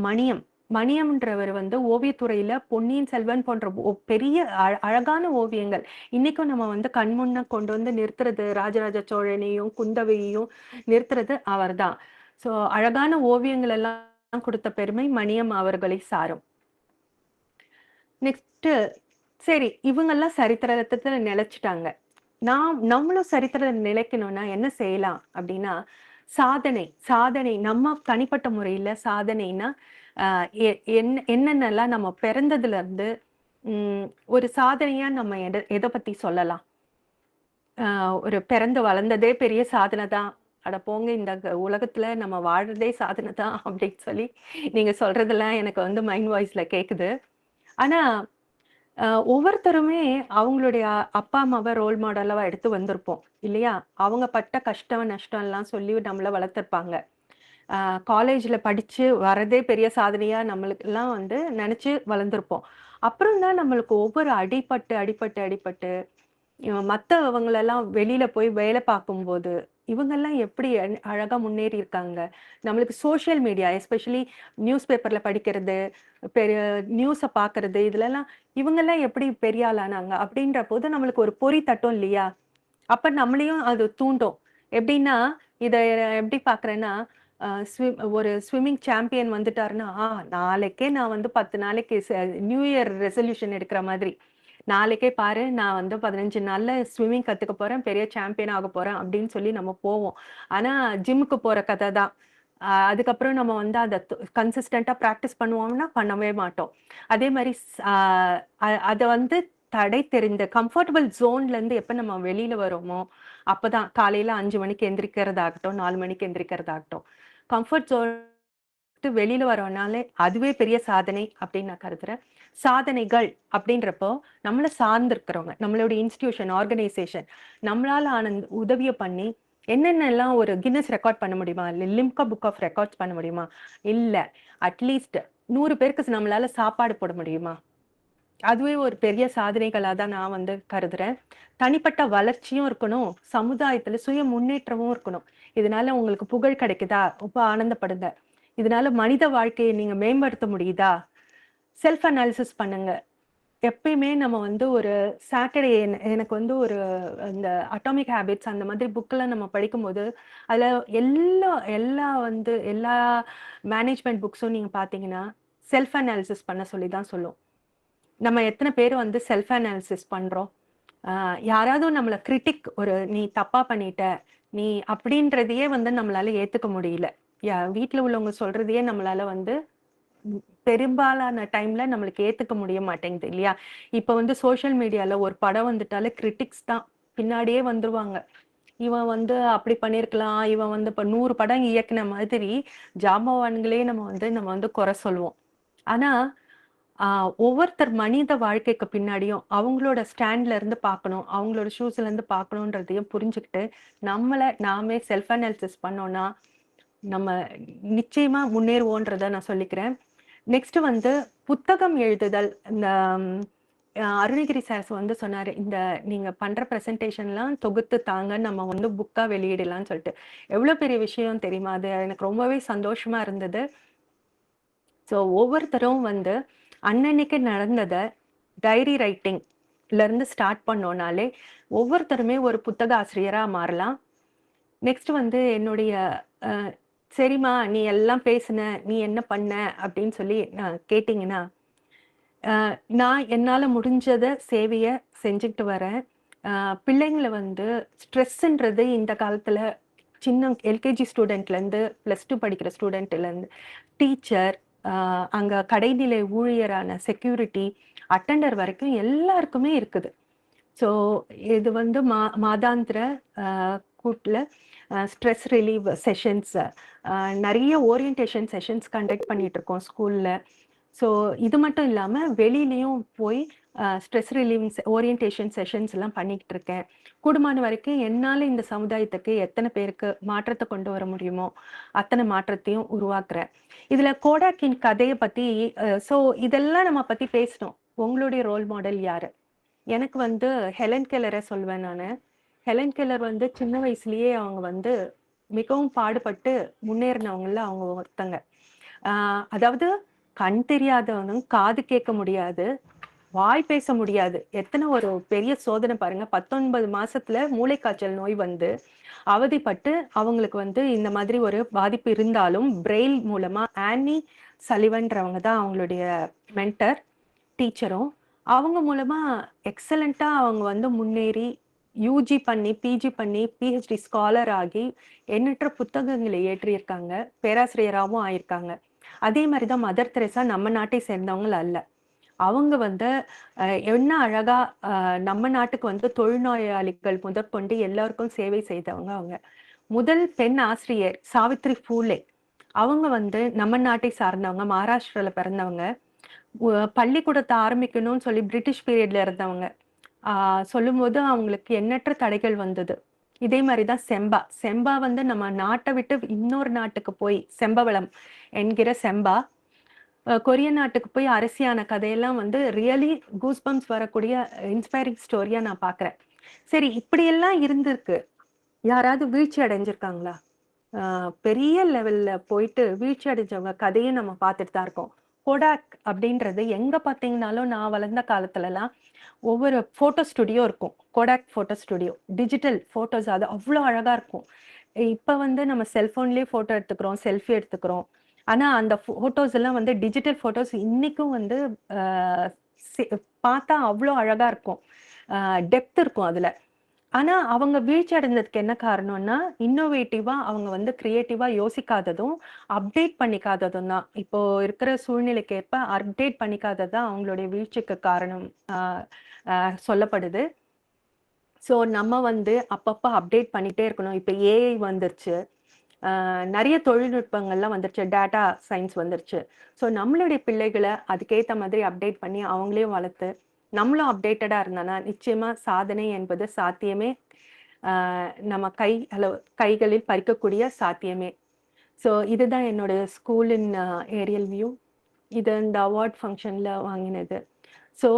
மணியம்ன்றவர் வந்து ஓவியத்துறையில பொன்னியின் செல்வன் போன்ற பெரிய அழகான ஓவியங்கள் இன்னைக்கும் நம்ம வந்து கண்முன்ன கொண்டு வந்து நிறுத்துறது, ராஜராஜ சோழனையும் குந்தவையையும் நிறுத்துறது அவர் தான். ஸோ அழகான ஓவியங்கள் எல்லாம் கொடுத்த பெருமை மணியம் அவர்களை சாரும். நெக்ஸ்ட் சரி, இவங்கெல்லாம் சரித்திரத்துல நிலைச்சிட்டாங்க. நம்மளும் சரித்திரத்தை நிலைக்கணும்னா என்ன செய்யலாம் அப்படின்னா, சாதனை நம்ம தனிப்பட்ட முறையில சாதனைனா என்னென்னலாம் நம்ம பிறந்ததுல இருந்து ஒரு சாதனையா நம்ம எதை பத்தி சொல்லலாம். ஒரு பிறந்து வளர்ந்ததே பெரிய சாதனை தான். அட போங்க, இந்த உலகத்துல நம்ம வாழ்றதே சாதனை தான் அப்படின்னு சொல்லி நீங்க சொல்றதெல்லாம் எனக்கு வந்து மைண்ட் வாய்ஸ்ல கேக்குது. ஆனா ஒவ்வொருத்தருமே அவங்களுடைய அப்பா அம்மாவை ரோல் மாடலா எடுத்து வந்திருப்போம் இல்லையா? அவங்க பட்ட கஷ்டம் நஷ்டம் எல்லாம் சொல்லி நம்மள வளர்த்திருப்பாங்க. காலேஜ்ல படிச்சு வரதே பெரிய சாதனையா நம்மளுக்கு எல்லாம் வந்து நினைச்சு வளர்ந்துருப்போம். அப்புறம் தான் நம்மளுக்கு ஒவ்வொரு அடிபட்டு மத்தவங்களெல்லாம் வெளியில போய் வேலை பார்க்கும்போது இவங்கெல்லாம் எப்படி அழகா முன்னேறி இருக்காங்க. நம்மளுக்கு சோசியல் மீடியா எஸ்பெஷலி நியூஸ் பேப்பர்ல படிக்கிறது, பெரிய நியூஸை பார்க்கறது, இதுலலாம் இவங்கெல்லாம் எப்படி பெரிய ஆளானாங்க அப்படின்ற போது நம்மளுக்கு ஒரு பொறி தட்டும் இல்லையா? அப்ப நம்மளையும் அது தூண்டும். எப்படின்னா இதை எப்படி பாக்குறேன்னா, ஒரு ஸ்விம்மிங் சாம்பியன் வந்துட்டாருன்னா நாளைக்கே நான் வந்து 10 நாளைக்கு நியூ இயர் ரெசல்யூஷன் எடுக்கிற மாதிரி, நாளைக்கே பாரு நான் வந்து 15 நாள்ல ஸ்விம்மிங் கத்துக்க போறேன், பெரிய சாம்பியன் ஆக போறேன் அப்படின்னு சொல்லி நம்ம போவோம். ஆனா ஜிம்முக்கு போற கதை தான். அதுக்கப்புறம் நம்ம வந்து அதை கன்சிஸ்டண்டா ப்ராக்டிஸ் பண்ணுவோம்னா பண்ணவே மாட்டோம். அதே மாதிரி அதை வந்து தடை தெரிந்த கம்ஃபர்டபுள் ஜோன்ல இருந்து எப்ப நம்ம வெளியில வரோமோ அப்பதான் காலையில 5 மணிக்கு எந்திரிக்கிறதாகட்டும், 4 மணிக்கு எந்திரிக்கிறதாகட்டும், கம்ஃபர்ட் ஜோன் வெளியில வரோம்னாலே அதுவே பெரிய சாதனை அப்படின்னு நான் கருதுறேன். சாதனைகள் அப்படின்றப்போ நம்மளை சார்ந்து இருக்கிறவங்க, நம்மளுடைய இன்ஸ்டிடியூஷன், ஆர்கனைசேஷன் நம்மளால ஆன உதவியை பண்ணி என்னென்னலாம் ஒரு கின்னஸ் ரெக்கார்ட் பண்ண முடியுமா? இல்ல லிம்கா புக் ஆஃப் ரெக்கார்ட்ஸ் பண்ண முடியுமா? இல்ல. அட்லீஸ்ட் 100 பேருக்கு நம்மளால சாப்பாடு போட முடியுமா? அதுவே ஒரு பெரிய சாதனைகளா தான் நான் வந்து கருதுறேன். தனிப்பட்ட வளர்ச்சியும் இருக்கணும், சமுதாயத்துல சுய முன்னேற்றமும் இருக்கணும். இதனால உங்களுக்கு புகழ் கிடைக்குதா? ரொம்ப ஆனந்தப்படுங்க. இதனால மனித வாழ்க்கைய நீங்க மேம்படுத்த முடியுதா? செல்ஃப் அனாலிசிஸ் பண்ணுங்க. எப்பயுமே நம்ம வந்து ஒரு சாட்டர்டே எனக்கு வந்து ஒரு இந்த அட்டாமிக் ஹேபிட்ஸ் அந்த மாதிரி புக்லாம் நம்ம படிக்கும்போது, அதுல எல்லா எல்லா வந்து எல்லா மேனேஜ்மென்ட் புக்ஸும் நீங்க பார்த்தீங்கன்னா, செல்ஃப் அனாலிசிஸ் பண்ண சொல்லி தான் சொல்லும். நம்ம எத்தன பேர் வந்து செல்ஃப் அனாலிசிஸ் பண்றோம்? யாராவது நம்மள கிரிட்டிக் நீ தப்பா பண்ணிட்ட, நீ அப்படின்றதையே வந்து நம்மளால ஏத்துக்க முடியல. வீட்ல உள்ளவங்க சொல்றதையே நம்மளால வந்து பெரும்பாலான டைம்ல நம்மளுக்கு ஏத்துக்க முடிய மாட்டேங்குது இல்லையா? இப்ப வந்து சோசியல் மீடியால ஒரு படம் வந்துட்டாலே கிரிட்டிக்ஸ் தான் பின்னாடியே வந்துருவாங்க. இவன் வந்து அப்படி பண்ணியிருக்கலாம். இவன் வந்து இப்ப 100 படம் இயக்குன மாதிரி ஜாம்பவான்களே நம்ம வந்து குறை சொல்லுவோம். ஆனா, ஒவ்வொருத்தர் மனித வாழ்க்கைக்கு பின்னாடியும் அவங்களோட ஸ்டாண்ட்ல இருந்து பார்க்கணும். அவங்களோட ஷூஸ்ல இருந்து பார்க்கணுன்றதையும் புரிஞ்சுக்கிட்டு, நம்மள நாமே செல்ஃப் அனாலிசிஸ் பண்ணோம்னா, நம்ம நிச்சயமா முன்னேறுவோன்றத நான் சொல்லிக்கிறேன். நெக்ஸ்ட் வந்து புத்தகம் எழுதுதல். இந்த அருணகிரி சார் வந்து சொன்னாரு, இந்த நீங்க பண்ற பிரசன்டேஷன்லாம் தொகுத்து தாங்க, நம்ம வந்து புக்கா வெளியிடலாம்னு சொல்லிட்டு. எவ்வளவு பெரிய விஷயம் தெரியுமா? அது எனக்கு ரொம்பவே சந்தோஷமா இருந்தது. ஸோ ஒவ்வொருத்தரும் வந்து அன்னன்னைக்கு நடந்தத டைரி ரைட்டிங்ல இருந்து ஸ்டார்ட் பண்ணோம்னாலே, ஒவ்வொருத்தருமே ஒரு புத்தக ஆசிரியரா மாறலாம். நெக்ஸ்ட் வந்து என்னுடைய அ சரிம்மா நீ எல்லாம் பேசுன, நீ என்ன பண்ண? அப்படின்னு சொல்லி கேட்டீங்கன்னா, நான் என்னால முடிஞ்சத சேவைய செஞ்சுகிட்டு வரேன். பிள்ளைங்கள வந்து ஸ்ட்ரெஸ்ன்றது இந்த காலத்துல சின்ன எல்கேஜி ஸ்டூடெண்ட்லேருந்து +2 படிக்கிற ஸ்டூடெண்ட்லேருந்து டீச்சர், அங்க கடைநிலை ஊழியரான செக்யூரிட்டி, அட்டெண்டர் வரைக்கும் எல்லாருக்குமே இருக்குது. ஸோ இது வந்து மாதாந்திர கூட்ல ஸ்ட்ரெஸ் ரிலீவ் செஷன்ஸ், நிறைய ஓரியன்டேஷன் செஷன்ஸ் கண்டக்ட் பண்ணிட்டு இருக்கோம் ஸ்கூல்ல. ஸோ இது மட்டும் இல்லாம வெளியிலயும் போய் ஸ்ட்ரெஸ் ரிலீவிங் ஓரியன்டேஷன் செஷன்ஸ் எல்லாம் பண்ணிக்கிட்டு இருக்கேன். கூடுமான வரைக்கும் என்னால இந்த சமுதாயத்துக்கு எத்தனை பேருக்கு மாற்றத்தை கொண்டு வர முடியுமோ அத்தனை மாற்றத்தையும் உருவாக்குறேன். இதுல கோடாக்கின் கதையை பத்தி ஸோ இதெல்லாம் நம்ம பத்தி பேசணும். உங்களுடைய ரோல் மாடல் யாரு? எனக்கு வந்து ஹெலன் கெல்லரை சொல்வேன் நானு. ஹெலன் கெல்லர் வந்து சின்ன வயசுலயே அவங்க வந்து மிகவும் பாடுபட்டு முன்னேறினவங்கல அவங்க ஒருத்தங்க. அதாவது கண் தெரியாதவனும் காது கேட்க முடியாது, வாய் பேச முடியாது. எத்தனை ஒரு பெரிய சோதனை பாருங்க. 19 மாசத்துல மூளைக்காய்ச்சல் நோய் வந்து அவதிப்பட்டு அவங்களுக்கு வந்து இந்த மாதிரி ஒரு பாதிப்பு இருந்தாலும் பிரெயில் மூலமா ஆனி சலிவன்றவங்க தான் அவங்களுடைய மென்டர் டீச்சரும். அவங்க மூலமா எக்ஸலண்டா அவங்க வந்து முன்னேறி யூஜி பண்ணி பிஜி பண்ணி பிஹெச்டி ஸ்காலர் ஆகி எண்ணற்ற புத்தகங்களை ஏற்றியிருக்காங்க. பேராசிரியராகவும் ஆயிருக்காங்க. அதே மாதிரிதான் மதர் தெரேசா நம்ம நாட்டை சேர்ந்தவங்க அல்ல. அவங்க வந்து என்ன அழகா நம்ம நாட்டுக்கு வந்து தொழுநோயாளிகள் முதற்கொண்டு எல்லாருக்கும் சேவை செய்தவங்க அவங்க. முதல் பெண் ஆசிரியர் சாவித்ரி பூலே, அவங்க வந்து நம்ம நாட்டை சார்ந்தவங்க, மகாராஷ்டிரால பிறந்தவங்க. பள்ளிக்கூடத்தை ஆரம்பிக்கணும்னு சொல்லி பிரிட்டிஷ் பீரியட்ல இருந்தவங்க. சொல்லும்போது அவங்களுக்கு எண்ணற்ற தடைகள் வந்தது. இதே மாதிரிதான் செம்பா. செம்பா வந்து நம்ம நாட்டை விட்டு இன்னொரு நாட்டுக்கு போய் செம்பவளம் என்கிற செம்பா கொரியன் நாட்டுக்கு போய் அரசியான கதையெல்லாம் வந்து ரியலி கூஸ்பம்ஸ் வரக்கூடிய இன்ஸ்பைரிங் ஸ்டோரியா நான் பாக்குறேன். சரி, இப்படியெல்லாம் இருந்திருக்கு. யாராவது வீழ்ச்சி அடைஞ்சிருக்காங்களா? பெரிய லெவல்ல போயிட்டு வீழ்ச்சி அடைஞ்சவங்க கதையை நம்ம பார்த்துட்டு தான் இருக்கோம். கோடாக் அப்படின்றது எங்க பார்த்தீங்கன்னாலும் நான் வளர்ந்த காலத்துல எல்லாம் ஒவ்வொரு போட்டோ ஸ்டுடியோ இருக்கும். Kotak photo studio digital photos அது அவ்வளோ அழகா இருக்கும். இப்ப வந்து நம்ம செல்போன்லயே போட்டோ எடுத்துக்கிறோம், செல்ஃபி எடுத்துக்கிறோம். ஆனா அந்த போட்டோஸ் எல்லாம் வந்து டிஜிட்டல் போட்டோஸ் இன்னைக்கும் வந்து பார்த்தா அவ்வளோ அழகா இருக்கும். டெப்த் இருக்கும் அதுல. ஆனா அவங்க வீழ்ச்சி அடைந்ததுக்கு என்ன காரணம்னா, இன்னோவேட்டிவா அவங்க வந்து கிரியேட்டிவா யோசிக்காததும், அப்டேட் பண்ணிக்காததும் தான். இப்போ இருக்கிற சூழ்நிலைக்கு ஏற்ப அப்டேட் பண்ணிக்காதது தான் அவங்களுடைய வீழ்ச்சிக்கு காரணம் சொல்லப்படுது. ஸோ நம்ம வந்து அப்பப்போ அப்டேட் பண்ணிட்டே இருக்கணும். இப்போ ஏஐ வந்துருச்சு, நிறைய தொழில்நுட்பங்கள்லாம் வந்துருச்சு, டேட்டா சயின்ஸ் வந்துருச்சு. ஸோ நம்மளுடைய பிள்ளைகளை அதுக்கேற்ற மாதிரி அப்டேட் பண்ணி அவங்களையும் வளர்த்து நம்மளும் அப்டேட்டடா இருந்தோம்னா நிச்சயமா சாதனை என்பது சாத்தியமே. நம்ம கைகளில் பறிக்கக்கூடிய சாத்தியமே. ஸோ இதுதான் என்னோட ஸ்கூலின் ஏரியல் வியூ. இது இந்த அவார்ட் ஃபங்க்ஷனில் வாங்கினது. ஸோ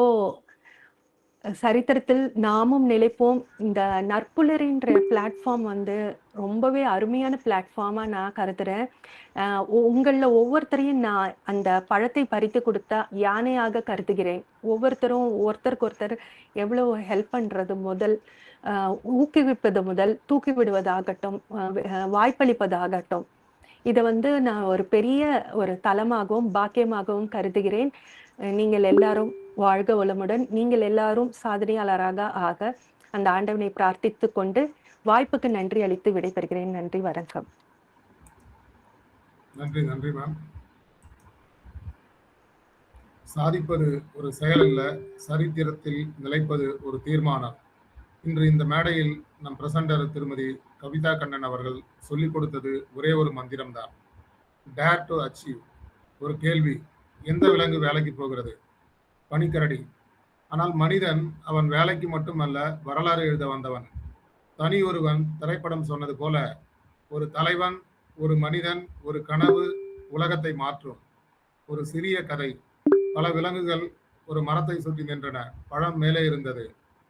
சரித்திரத்தில் நாமும் நிலைப்போம். இந்த நற்புலரின்ற பிளாட்ஃபார்ம் வந்து ரொம்பவே அருமையான பிளாட்ஃபார்மாக நான் கருதுகிறேன். உங்களில் ஒவ்வொருத்தரையும் நான் அந்த பழத்தை பறித்து கொடுத்தா யானையாக கருதுகிறேன். ஒவ்வொருத்தரும் ஒருத்தருக்கு ஒருத்தர் எவ்வளோ ஹெல்ப் பண்ணுறது முதல், ஊக்குவிப்பது முதல், தூக்கி விடுவதாகட்டும், வாய்ப்பளிப்பதாகட்டும், இதை வந்து நான் ஒரு பெரிய ஒரு தலமாகவும் பாக்கியமாகவும் கருதுகிறேன். நீங்கள் எல்லாரும் வாழ்க வளமுடன். நீங்கள் எல்லாரும் சாதனையாளராக ஆக அந்த ஆண்டவனை பிரார்த்தித்து கொண்டு வாய்ப்புக்கு நன்றி அளித்து விடைபெறுகிறேன். நன்றி, வணக்கம். நன்றி நன்றி மேம். சாதிப்பது ஒரு செயல் அல்ல, சரித்திரத்தில் நிலைப்பது ஒரு தீர்மானம். இன்று இந்த மேடையில் நம் பிரசண்டர் திருமதி கவிதா கண்ணன் அவர்கள் சொல்லிக் கொடுத்தது ஒரே ஒரு மந்திரம்தான், டேர் டு அச்சீவ். ஒரு கேள்வி, எந்த விலங்கு வேலைக்கு போகிறது? பனிக்கரடி. ஆனால் மனிதன் அவன் வேலைக்கு மட்டுமல்ல, வரலாறு எழுத வந்தவன். தனி ஒருவன் திரைப்படம் சொன்னது போல, ஒரு தலைவன், ஒரு மனிதன், ஒரு கனவு உலகத்தை மாற்றும். ஒரு சிறிய கதை, பல விலங்குகள் ஒரு மரத்தை சுற்றி நின்றன. பழம் மேலே இருந்தது.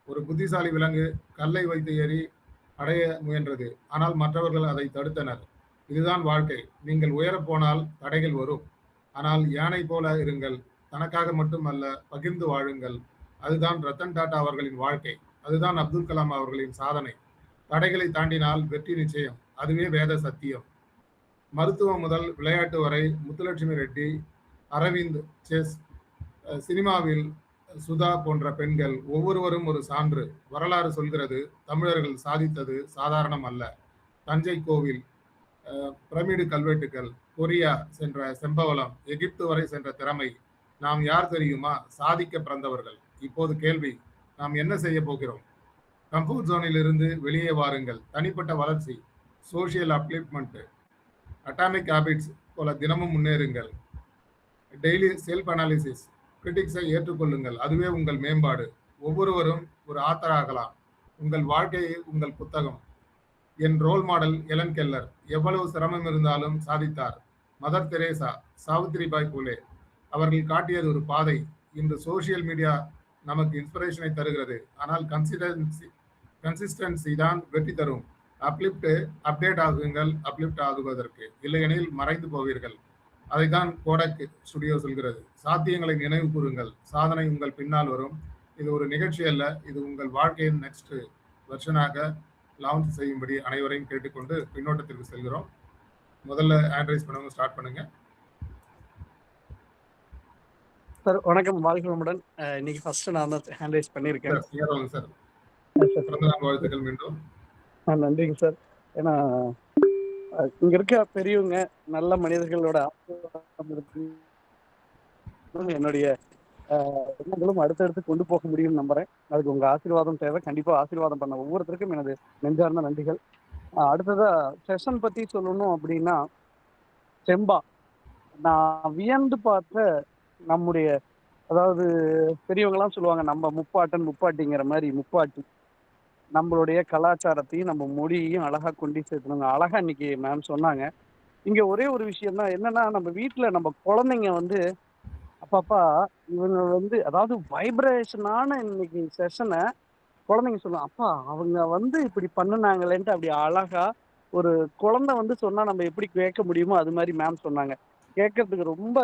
ஒரு புத்திசாலி விலங்கு கல்லை வைத்து ஏறி அடைய முயன்றது. ஆனால் மற்றவர்கள் அதை தடுத்தனர். இதுதான் வாழ்க்கை. நீங்கள் உயரப் போனால் தடைகள் வரும். ஆனால் யானை போல இருங்கள். தனக்காக மட்டுமல்ல, பகிர்ந்து வாழுங்கள். அதுதான் ரத்தன் டாடா அவர்களின் வாழ்க்கை. அதுதான் அப்துல் கலாம் அவர்களின் சாதனை. தடைகளை தாண்டினால் வெற்றி நிச்சயம். அதுவே வேத சத்தியம். மருத்துவம் முதல் விளையாட்டு வரை முத்துலட்சுமி ரெட்டி, அரவிந்த், செஸ், சினிமாவில் சுதா போன்ற பெண்கள் ஒவ்வொருவரும் ஒரு சான்று. வரலாறு சொல்கிறது, தமிழர்கள் சாதித்தது சாதாரணம் அல்ல. தஞ்சை கோவில், பிரமிடு கல்வெட்டுகள், கொரியா சென்ற செம்பவளம், எகிப்து வரை சென்ற திறமை. நாம் யார் தெரியுமா? சாதிக்க பிறந்தவர்கள். இப்போது கேள்வி, நாம் என்ன செய்ய போகிறோம்? கம்ஃபர்ட் ஜோனில் இருந்து வெளியே வாருங்கள். தனிப்பட்ட வளர்ச்சி, சோசியல் அப்லிப்மெண்ட், அட்டாமிக் ஹேபிட்ஸ் போல தினமும் முன்னேறுங்கள். டெய்லி செல்ஃப் அனாலிசிஸ், கிரிட்டிக்ஸை ஏற்றுக்கொள்ளுங்கள். அதுவே உங்கள் மேம்பாடு. ஒவ்வொருவரும் ஒரு ஆத்தர் ஆகலாம். உங்கள் வாழ்க்கையை உங்கள் புத்தகம். என் ரோல் மாடல் எலன் கெல்லர். எவ்வளவு சிரமம் இருந்தாலும் சாதித்தார். மதர் தெரேசா, சாவித்ரிபாய் பூலே அவர்கள் காட்டியது ஒரு பாதை. இன்று சோசியல் மீடியா நமக்கு இன்ஸ்பிரேஷனை தருகிறது. ஆனால் கன்சிஸ்டன்சி தான் வெற்றி தரும். அப்டேட் ஆகுங்கள் அப்லிப்ட் ஆகுவதற்கு. இல்லையெனில் மறைந்து போவீர்கள். அதைத்தான் கோடக் ஸ்டுடியோ சொல்கிறது. சாத்தியங்களை நினைவு கூறுங்கள். சாதனை உங்கள் பின்னால் வரும். இது ஒரு நிகழ்ச்சி அல்ல, இது உங்கள் வாழ்க்கையின் நெக்ஸ்ட் வெர்ஷனாக லான்ச் செய்யும்படி அனைவரையும் கேட்டுக்கொண்டு பின்னோட்டத்திற்கு செல்கிறோம். முதல்ல ஹேண்ட் ரைஸ் பண்ணவங்க ஸ்டார்ட் பண்ணுங்க. சார் வணக்கம், வாழ்க்கை வளமுடன். இன்னைக்கு ஃபர்ஸ்ட் நான் தான் ஹேண்ட் ரைஸ் பண்ணியிருக்கேன் சார். வாழ்த்துக்கள் மீண்டும். நன்றிங்க சார். ஏன்னா இங்க இருக்க பெரியவங்க நல்ல மனிதர்களோட என்னுடைய எண்ணங்களும் அடுத்தடுத்து கொண்டு போக முடியும்னு நம்புறேன். அதுக்கு உங்க ஆசீர்வாதம் தேவை. கண்டிப்பா ஆசீர்வாதம் பண்ண ஒவ்வொருத்தருக்கும் எனது நெஞ்சார்ந்த நன்றிகள். அடுத்ததா செஷன் பத்தி சொல்லணும் அப்படின்னா, செம்பா நான் வியந்து பார்த்த நம்முடைய, அதாவது பெரியவங்கலாம் சொல்லுவாங்க நம்ம முப்பாட்டன் முப்பாட்டிங்கிற மாதிரி முப்பாட்டி நம்மளுடைய கலாச்சாரத்தையும் நம்ம மொழியையும் அழகா கொண்டு சேர்த்துனாங்க. அழகா இன்னைக்கு மேம் சொன்னாங்க. இங்க ஒரே ஒரு விஷயம் தான் என்னன்னா, நம்ம வீட்டுல நம்ம குழந்தைங்க வந்து அப்பப்பா இவங்க வந்து, அதாவது வைப்ரேஷனான இன்னைக்கு செஷனை குழந்தைங்க சொல்லுவாங்க, அப்பா அவங்க வந்து இப்படி பண்ணுனாங்களேன்ட்டு அப்படி அழகா ஒரு குழந்தை வந்து சொன்னா நம்ம எப்படி கேட்க முடியுமோ அது மாதிரி மேம் சொன்னாங்க. கேட்கறதுக்கு ரொம்ப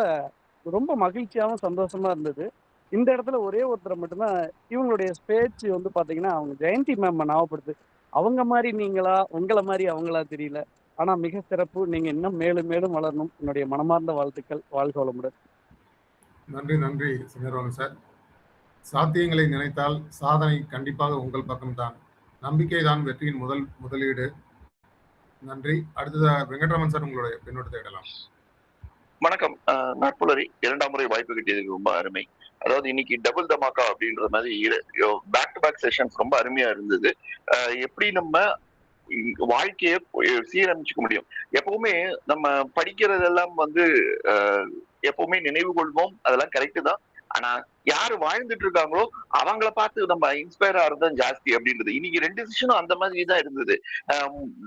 ரொம்ப மகிழ்ச்சியாகவும் சந்தோஷமா இருந்தது. இந்த இடத்துல ஒரே ஒருத்தரை மட்டும்தான் இவங்களுடைய பேச்சு வந்து பாத்தீங்கன்னா, அவங்க ஜெயந்தி மேம் ஞாபகப்படுத்து. அவங்க மாதிரி நீங்களா, உங்களை மாதிரி அவங்களா தெரியல. ஆனா மிக சிறப்பு. நீங்க இன்னும் மேலும் மேலும் வளரணும். என்னுடைய மனமார்ந்த வாழ்த்துக்கள். வாழ்க வளமுடன். நன்றி நன்றி சிங்கர்வாங்க சார். சாத்தியங்களை நினைத்தால் சாதனை கண்டிப்பாக உங்கள் பக்கம்தான். நம்பிக்கை தான் வெற்றியின் முதலீடு. நன்றி. அடுத்ததா வெங்கட்ராமன் சார், உங்களுடைய பின்னோட்டத்தை இடலாம். வணக்கம். நட்புலரி 2ஆம் முறை வாய்ப்பு கிட்டியதுக்கு ரொம்ப அருமை. அதாவது இன்னைக்கு டபுள் தமாக்கா அப்படின்ற மாதிரி பேக் டு பேக் செஷன்ஸ் ரொம்ப அருமையா இருந்தது. எப்படி நம்ம வாழ்க்கையை சீரமைச்சுக்க முடியும். எப்பவுமே நம்ம படிக்கிறதெல்லாம் வந்து எப்பவுமே நினைவு கொள்வோம், அதெல்லாம் கரெக்டு தான். ஆனா யாரு வாழ்ந்துட்டு இருக்காங்களோ அவங்கள பார்த்து நம்ம இன்ஸ்பயர் ஆறதுதான் ஜாஸ்தி அப்படின்றது. இன்னைக்கு 2 செஷனும் அந்த மாதிரி தான் இருந்தது.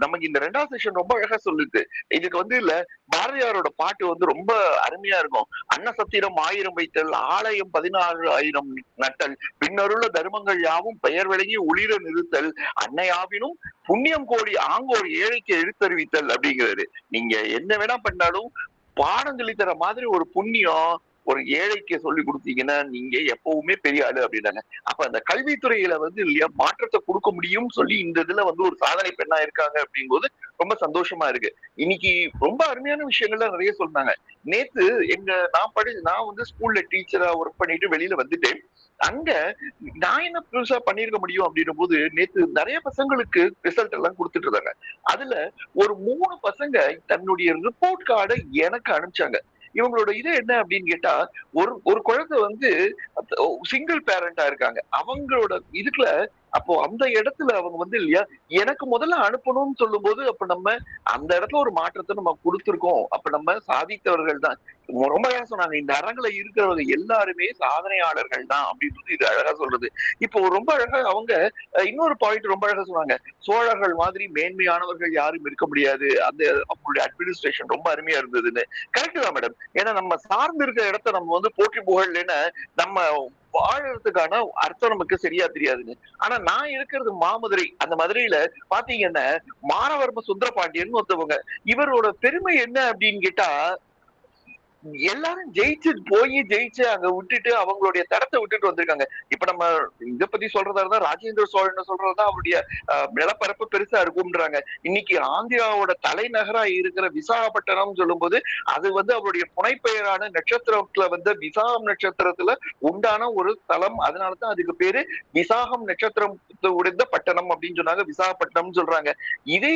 நமக்கு இந்த 2வது செஷன் ரொம்ப அழகா சொல்லுது. இதுக்கு வந்து இல்ல பாரதியாரோட பாட்டு வந்து ரொம்ப அருமையா இருக்கும். அன்னசத்திரம் 1000 வைத்தல், ஆலயம் 16,000 நட்டல், பின்னருள்ள தர்மங்கள் யாவும் பெயர் விளங்கி ஒளிர நிறுத்தல், அன்னையாவினும் புண்ணியம் கோடி ஆங்கோர் ஏழைக்கு எழுத்தறிவித்தல் அப்படிங்கிறாரு. நீங்க என்ன வேணா பண்ணாலும் பாடம் சொல்லி தர மாதிரி ஒரு புண்ணியம் ஒரு ஏழைக்கு சொல்லி கொடுத்தீங்கன்னா நீங்க எப்பவுமே பெரிய ஆளு அப்படின்னாங்க. அப்ப அந்த கல்வித்துறையில வந்து இல்லையா மாற்றத்தை கொடுக்க முடியும் சொல்லி இந்த இதுல வந்து ஒரு சாதனை பெண்ணா இருக்காங்க அப்படிங்கும்போது ரொம்ப சந்தோஷமா இருக்கு. இன்னைக்கு ரொம்ப அருமையான விஷயங்கள்லாம் நிறைய சொன்னாங்க. நேத்து நான் வந்து ஸ்கூல்ல டீச்சரா ஒர்க் பண்ணிட்டு வெளியில வந்துட்டேன். அங்க நான் என்ன புதுசா பண்ணிருக்க முடியும் அப்படின்னும் போது நேத்து நிறைய பசங்களுக்கு ரிசல்ட் எல்லாம் கொடுத்துட்டு இருந்தாங்க. அதுல ஒரு 3 பசங்க தன்னுடைய ரிப்போர்ட் கார்டை எனக்கு அனுப்பிச்சாங்க. இவங்களோட இது என்ன அப்படின்னு கேட்டா ஒரு குழந்தை வந்து சிங்கிள் பேரண்டா இருக்காங்க. அவங்களோட இதுக்குள்ள அப்போ அந்த இடத்துல அவங்க வந்து இல்லையா எனக்கு முதல்ல அனுப்பணும்னு சொல்லும் போது அப்ப நம்ம அந்த இடத்துல ஒரு மாற்றத்தை நம்ம கொடுத்திருக்கோம். அப்ப நம்ம சாதித்தவர்கள் தான். ரொம்ப அழகா சொன்னாங்க, இந்த அரங்குல இருக்கிறவங்க எல்லாருமே சாதனையாளர்கள் தான் அப்படின்றது இது அழகா சொல்றது. இப்போ ரொம்ப அழகா அவங்க இன்னொரு பாயிண்ட் ரொம்ப அழகா சொன்னாங்க. சோழர்கள் மாதிரி மேன்மையானவர்கள் யாரும் இருக்க முடியாது. அந்த அவங்களுடைய அட்மினிஸ்ட்ரேஷன் ரொம்ப அருமையா இருந்ததுன்னு. கரெக்ட் தான் மேடம். ஏன்னா நம்ம சார்ந்து இருக்க இடத்த நம்ம வந்து போற்றி புகழ்லன்னு நம்ம வாழறதுக்கான அர்த்தம் நமக்கு சரியா தெரியாதுங்க. ஆனா நான் இருக்கிறது மாமதுரை. அந்த மதுரையில பாத்தீங்கன்னா மாரவர்ம சுந்தரபாண்டியன் ஒருத்தவங்க. இவரோட பெருமை என்ன அப்படின்னு கேட்டா எல்லாரும் ஜெயிச்சு அங்க விட்டுட்டு அவங்களுடைய தரத்தை விட்டுட்டு வந்திருக்காங்க. இப்ப நம்ம இத பத்தி சொல்றதா இருந்தா ராஜேந்திர சோழன் சொல்றதுதான் அவருடைய நிலப்பரப்பு பெருசா இருக்கும்ன்றாங்க. இன்னைக்கு ஆந்திராவோட தலைநகரா இருக்கிற விசாகப்பட்டினம் சொல்லும் போது அது வந்து அவருடைய புனைப்பெயரான நட்சத்திரத்துல வந்து விசாகம் நட்சத்திரத்துல உண்டான ஒரு தலம். அதனாலதான் அதுக்கு பேரு விசாகம் நட்சத்திரம் உடைந்த பட்டணம் அப்படின்னு சொன்னாங்க. விசாகப்பட்டினம் சொல்றாங்க. இது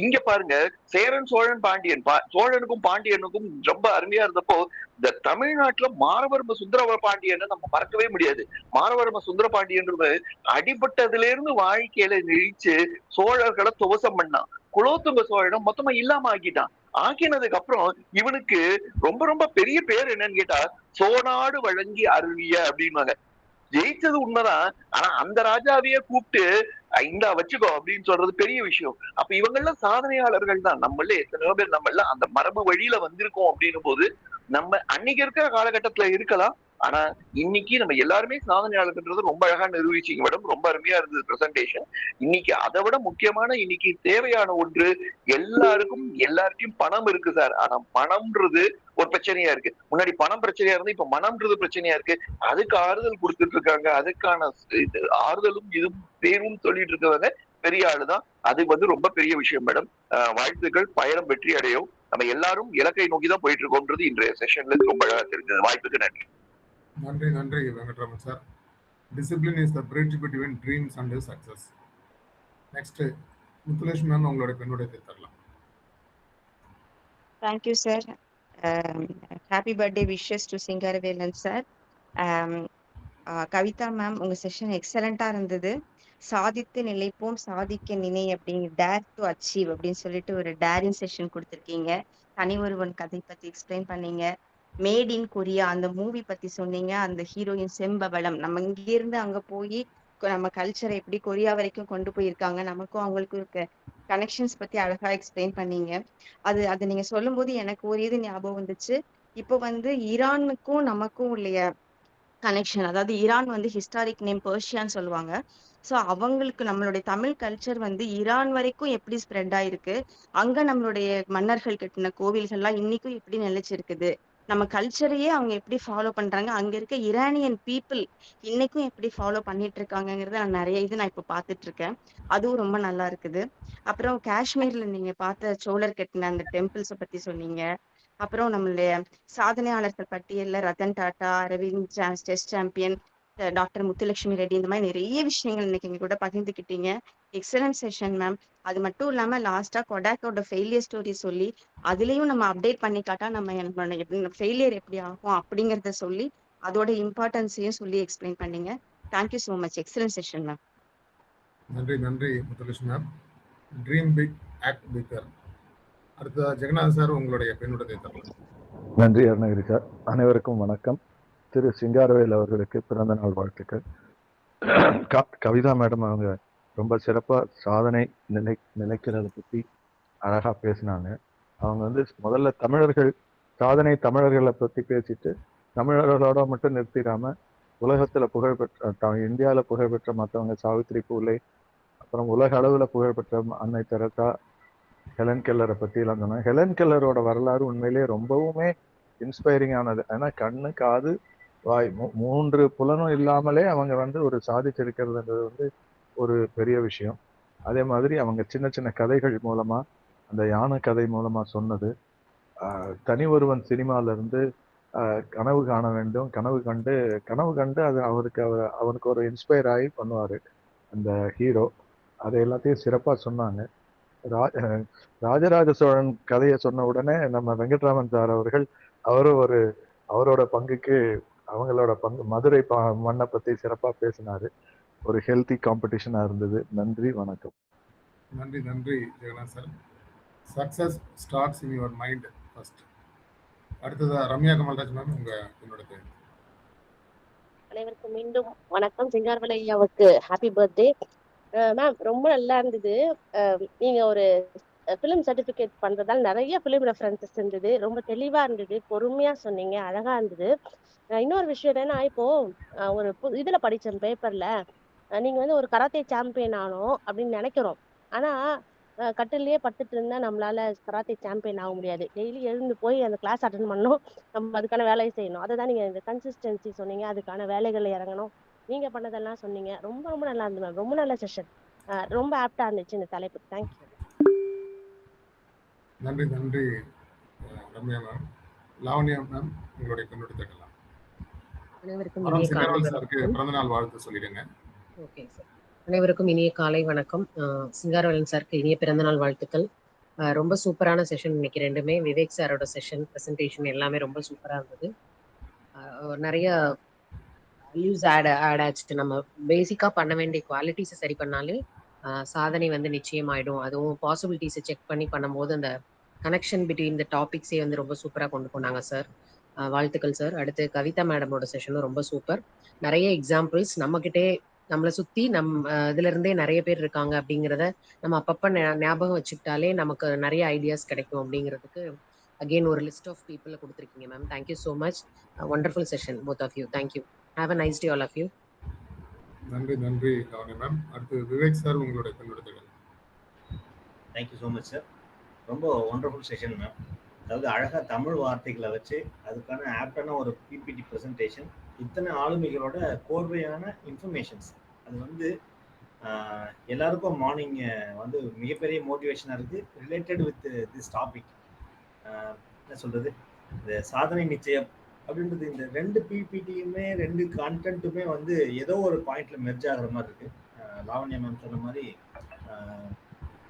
இங்க பாருங்க, சேரன் சோழன் பாண்டியன் சோழனுக்கும் பாண்டியனுக்கும் ரொம்ப அருமையா இருந்தப்போ இந்த தமிழ்நாட்டுல மாரவர்ம சுந்தர பாண்டியன்னு நம்ம மறக்கவே முடியாது. மாரவர்ம சுந்தர பாண்டியன்றது அடிபட்டதுல இருந்து வாழ்க்கையில நிழிச்சு சோழர்களை துவசம் பண்ணான். குலோத்துங்க சோழனும் மொத்தமா இல்லாம ஆக்கினதுக்கு அப்புறம் இவனுக்கு ரொம்ப ரொம்ப பெரிய பேர் என்னன்னு கேட்டா சோநாடு வழங்கி அருளிய அப்படின்வாங்க. ஜெயிச்சது உண்மைதான். ஆனா அந்த ராஜாவையே கூப்பிட்டு இந்தா வச்சுக்கோ அப்படின்னு சொல்றது பெரிய விஷயம். அப்ப இவங்க எல்லாம் சாதனையாளர்கள் தான். நம்மள எத்தனையோ பேர் நம்ம எல்லாம் அந்த மரபு வழியில வந்திருக்கோம் அப்படின்னும் போது நம்ம அன்னைக்கு இருக்கிற காலகட்டத்துல இருக்கலாம். ஆனா இன்னைக்கு நம்ம எல்லாருமே சாதனையாளர்ன்றது ரொம்ப அழகா நிரூபிச்சீங்க மேடம். ரொம்ப அருமையா இருந்தது பிரசன்டேஷன். இன்னைக்கு அதை விட முக்கியமான இன்னைக்கு தேவையான ஒன்று எல்லாருக்கும் பணம் இருக்கு சார். ஆனா மனம்ன்றது ஒரு பிரச்சனையா இருக்கு. முன்னாடி பணம் பிரச்சனையா இருந்து இப்ப மனம்ன்றது பிரச்சனையா இருக்கு. அதுக்கு ஆறுதல் கொடுத்துட்டு இருக்காங்க. அதுக்கான ஆறுதலும் இதுவும் தேர்வும் சொல்லிட்டு இருக்கவங்க பெரிய ஆளுதான். அது வந்து ரொம்ப பெரிய விஷயம் மேடம். வாழ்த்துக்கள். பயணம் வெற்றி அடையும். நம்ம எல்லாரும் இலக்கை நோக்கிதான் போயிட்டு இருக்கோம்ன்றது இன்றைய செஷன்ல ரொம்ப அழகா தெரிஞ்சது. வாய்ப்புக்கு நன்றி. நன்றி Venkatraman sir. Discipline is the bridge between dreams and success. Next Muthulakshmi ma'am உங்களுடைய பெண்ணுடைய தரலாம். Thank you sir. Happy birthday wishes to Singaravelan sir. Kavitha ma'am, உங்க செஷன் எக்ஸலண்டா இருந்தது. சாதித்து நிலைப்போம் சாதிக்க நினை அப்படிங்க டேர் டு அச்சீவ் அப்படின்னு சொல்லிட்டு ஒரு டேரிங் செஷன் கொடுத்துருக்கீங்க. தனி ஒருவன் கதை பத்தி எக்ஸ்பிளைன் பண்ணீங்க. மேட் இன் கொரியா அந்த மூவி பத்தி சொன்னீங்க. அந்த ஹீரோயின் செம்பவளம் நம்ம இங்க இருந்து அங்க போய் நம்ம கல்ச்சரை எப்படி கொரியா வரைக்கும் கொண்டு போயிருக்காங்க, நமக்கும் அவங்களுக்கும் இருக்க கனெக்ஷன்ஸ் பத்தி அழகா எக்ஸ்பிளைன் பண்ணீங்க. அது நீங்க சொல்லும் போது எனக்கு ஒரு இது ஞாபகம் வந்துச்சு. இப்போ வந்து ஈரானுக்கும் நமக்கும் உள்ள கனெக்ஷன், அதாவது ஈரான் வந்து ஹிஸ்டாரிக் நேம் பெர்ஷியான்னு சொல்லுவாங்க. ஸோ அவங்களுக்கு நம்மளுடைய தமிழ் கல்ச்சர் வந்து ஈரான் வரைக்கும் எப்படி ஸ்ப்ரெட் ஆயிருக்கு, அங்க நம்மளுடைய மன்னர்கள் கட்டின கோவில்கள்லாம் இன்னைக்கும் எப்படி நிலைச்சிருக்குது, நம்ம கல்ச்சரையே அவங்க எப்படி ஃபாலோ பண்றாங்க, அங்க இருக்க ஈரானியன் பீப்புள் இன்னைக்கும் எப்படி ஃபாலோ பண்ணிட்டு இருக்காங்கிறத நான் நிறைய நான் இப்போ பார்த்துட்டு இருக்கேன். அதுவும் ரொம்ப நல்லா இருக்குது. அப்புறம் காஷ்மீர்ல நீங்க பார்த்த சோழர் கட்டின அந்த டெம்பிள்ஸை பத்தி சொன்னீங்க. அப்புறம் நம்மளுடைய சாதனையாளர்கள் பட்டியல்ல Ratan Tata, Arvind chess champion, doctor Muthulakshmi Reddy, இந்த மாதிரி நிறைய விஷயங்கள் இன்னைக்கு எங்க கூட பகிர்ந்துக்கிட்டீங்க. Excellent session ma'am. அது மட்டும் இல்லாம லாஸ்டா கொடாக்கோட ஃபெயிலியர் ஸ்டோரி சொல்லி அதுலயும் நம்ம அப்டேட் பண்ணி காட்டா நம்ம ஃபெயிலியர் எப்படி ஆகும் அப்படிங்கறத சொல்லி அதோட இம்பார்ட்டன்ஸையும் சொல்லி எக்ஸ்பிளைன் பண்ணீங்க. Thank you so much. Excellent session ma'am. நன்றி Muthulakshmi ma'am. Dream big act bigger. அடுத்த ஜெகநாத் சார் உங்களுடைய பெண்ணுடைய தரலாம். நன்றி அருணகிரி சார். அனைவருக்கும் வணக்கம். திரு சிங்காரவேல் அவர்களுக்கு பிறந்த நாள் வாழ்த்துக்கள். கவிதா மேடம் அவங்க ரொம்ப சிறப்பாக சாதனை நிலைக்கிறத பற்றி அழகாக பேசினாங்க. அவங்க வந்து முதல்ல தமிழர்களை பற்றி பேசிட்டு தமிழர்களோட மட்டும் நிறுத்திடாமல் உலகத்தில் புகழ்பெற்ற இந்தியாவில் புகழ்பெற்ற மற்றவங்க சாவித்ரி பூலே, அப்புறம் உலக அளவில் புகழ்பெற்ற அன்னை தெரசா, ஹெலன் கெல்லரை பற்றிலாம் சொன்னாங்க. ஹெலன் கெல்லரோட வரலாறு உண்மையிலேயே ரொம்பவுமே இன்ஸ்பைரிங் ஆனது. ஏன்னா கண்ணு, காது, வாய் 3 புலனும் இல்லாமலே அவங்க வந்து ஒரு சாதிச்சிருக்கிறதுன்றது வந்து ஒரு பெரிய விஷயம். அதே மாதிரி அவங்க சின்ன சின்ன கதைகள் மூலமா, அந்த யானை கதை மூலமா சொன்னது, தனி ஒருவன் சினிமால இருந்து கனவு காண வேண்டும், கனவு கண்டு அது அவனுக்கு ஒரு இன்ஸ்பயர் ஆகி பண்ணுவாரு அந்த ஹீரோ. அதை எல்லாத்தையும் சிறப்பா சொன்னாங்க. ராஜராஜ சோழன் கதையை சொன்ன உடனே நம்ம வெங்கட்ராமன் சார் அவர்கள் அவரோட பங்குக்கு அவங்களோட பங்கு மதுரை மண்ணை பத்தி சிறப்பா பேசினாரு. ஒரு ஹெல்தி காம்படிஷனா இருந்தது. நன்றி, வணக்கம். நன்றி நன்றி Jagannath sir. Success starts in your mind first. அடுத்ததா ரம்யா கமல்ராஜ் மேம், உங்க என்னோட பேர். அனைவருக்கும் மீண்டும் வணக்கம். சிங்காரவேல் ஐயாவுக்கு ஹாப்பி பர்த்டே. மேம் ரொம்ப நல்லா இருந்தது. நீங்க ஒரு ஃபிலிம் சர்டிஃபிகேட் பண்றதால நிறைய ஃபிலிம் ரெஃபரன்சஸ் இருந்தது. ரொம்ப தெளிவா இருந்தது, பொறுமையா சொன்னீங்க, அழகா இருந்தது. இன்னொரு விஷயம் என்னன்னா, இப்போ ஒரு இதுல படிச்சேன் பேப்பர்ல, நீங்க வந்து ஒரு கராத்தே சாம்பியன் ஆனோம் அப்படின்னு நினைக்கிறோம். ஆனா கட்டிலேயே படுத்துட்டு இருந்தா நம்மளால கராத்தே சாம்பியன் ஆக முடியாது. டெய்லி எழுந்து போய் அந்த கிளாஸ் அட்டன் பண்ணணும், நம்ம அதுக்கான வேலையை செய்யணும். அதை தான் நீங்க இந்த கன்சிஸ்டன்சி சொன்னீங்க, அதுக்கான வேலைகள் இறங்கணும், நீங்க பண்ணதெல்லாம் சொன்னீங்க. ரொம்ப ரொம்ப நல்லா இருந்தது மேம். ரொம்ப நல்ல செஷன், ரொம்ப ஆப்டா இருந்துச்சு இந்த தலைப்பு. தேங்க்யூ. நன்றி நன்றி ரம்யா மேம். லாவண்யா மேம், உங்களுடைய கண்ணோட்டத்தை கேட்கலாம். அனைவருக்கும் அப்புறம் இனிய காலை சிங்கர்வன் சாருக்கு வணக்கம். பிறந்த நாள் வாழ்த்து சொல்லிடுங்க. Okay sir. அனைவருக்கும் இனிய காலை வணக்கம். சிங்காரவேலன் சாருக்கு இனிய பிறந்தநாள் வாழ்த்துக்கள். ரொம்ப சூப்பரான செஷன் இன்னைக்கு ரெண்டுமே. விவேக் சாரோட செஷன் பிரசன்டேஷன் எல்லாமே ரொம்ப சூப்பரா இருந்தது. நிறைய வேல்யூஸ் ஆட் ஆச்சு. நம்ம பேசிக்கா பண்ண வேண்டிய குவாலிட்டிஸை சரி பண்ணாலே சாதனை வந்து நிச்சயமாயிடும். அதுவும் பாசிபிலிட்டிஸை செக் பண்ணி பண்ணும்போது அந்த கனெக்ஷன் பிட்வீன் த டாபிக்ஸே வந்து ரொம்ப சூப்பரா கொண்டு போனாங்க சார். வாழ்த்துக்கள் சார். அடுத்து கவிதா மேடமோட செஷனும் ரொம்ப சூப்பர். நிறைய எக்ஸாம்பிள்ஸ் நம்மகிட்டே நம்மளை சுத்தி இதுல இருந்தே நிறைய பேர் இருக்காங்க அப்படிங்கிறத நம்ம அப்பப்ப ஞாபகம் வச்சுக்கிட்டாலே நமக்கு நிறைய ஐடியாஸ் கிடைக்கும் அப்படிங்கிறதுக்கு அகெயின் ஒரு லிஸ்ட் ஆஃப் பீப்புளை கொடுத்துருக்கீங்க ma'am. Thank you so much. Wonderful session both of you. Thank you. Have a nice day all of you. நன்றி நன்றி லாவண்யா மேம். அடுத்து விவேக் சார், உங்களுடைய கண்ணோட்டத்தை கேட்கலாம். Thank you so much sir. ரொம்ப ஒண்டர்ஃபுல் செஷன் மேம். அதாவது அழகாக தமிழ் வார்த்தைகளை வச்சு அதுக்கான ஆப்டான ஒரு பிபிடி ப்ரெசன்டேஷன், இத்தனை ஆளுமைகளோட கோர்வையான இன்ஃபர்மேஷன்ஸ். அது வந்து எல்லாருக்கும் மார்னிங் வந்து மிகப்பெரிய மோட்டிவேஷனாக இருக்குது. ரிலேட்டட் வித் திஸ் டாபிக், என்ன சொல்கிறது, இந்த சாதனை நிச்சயம் அப்படின்றது. இந்த 2 பிபிடியுமே 2 கான்டென்ட்டுமே வந்து ஏதோ ஒரு பாயிண்ட்ல மெர்ஜ் ஆகிற மாதிரி இருக்குது. லாவண்யா மேம் சொன்ன மாதிரி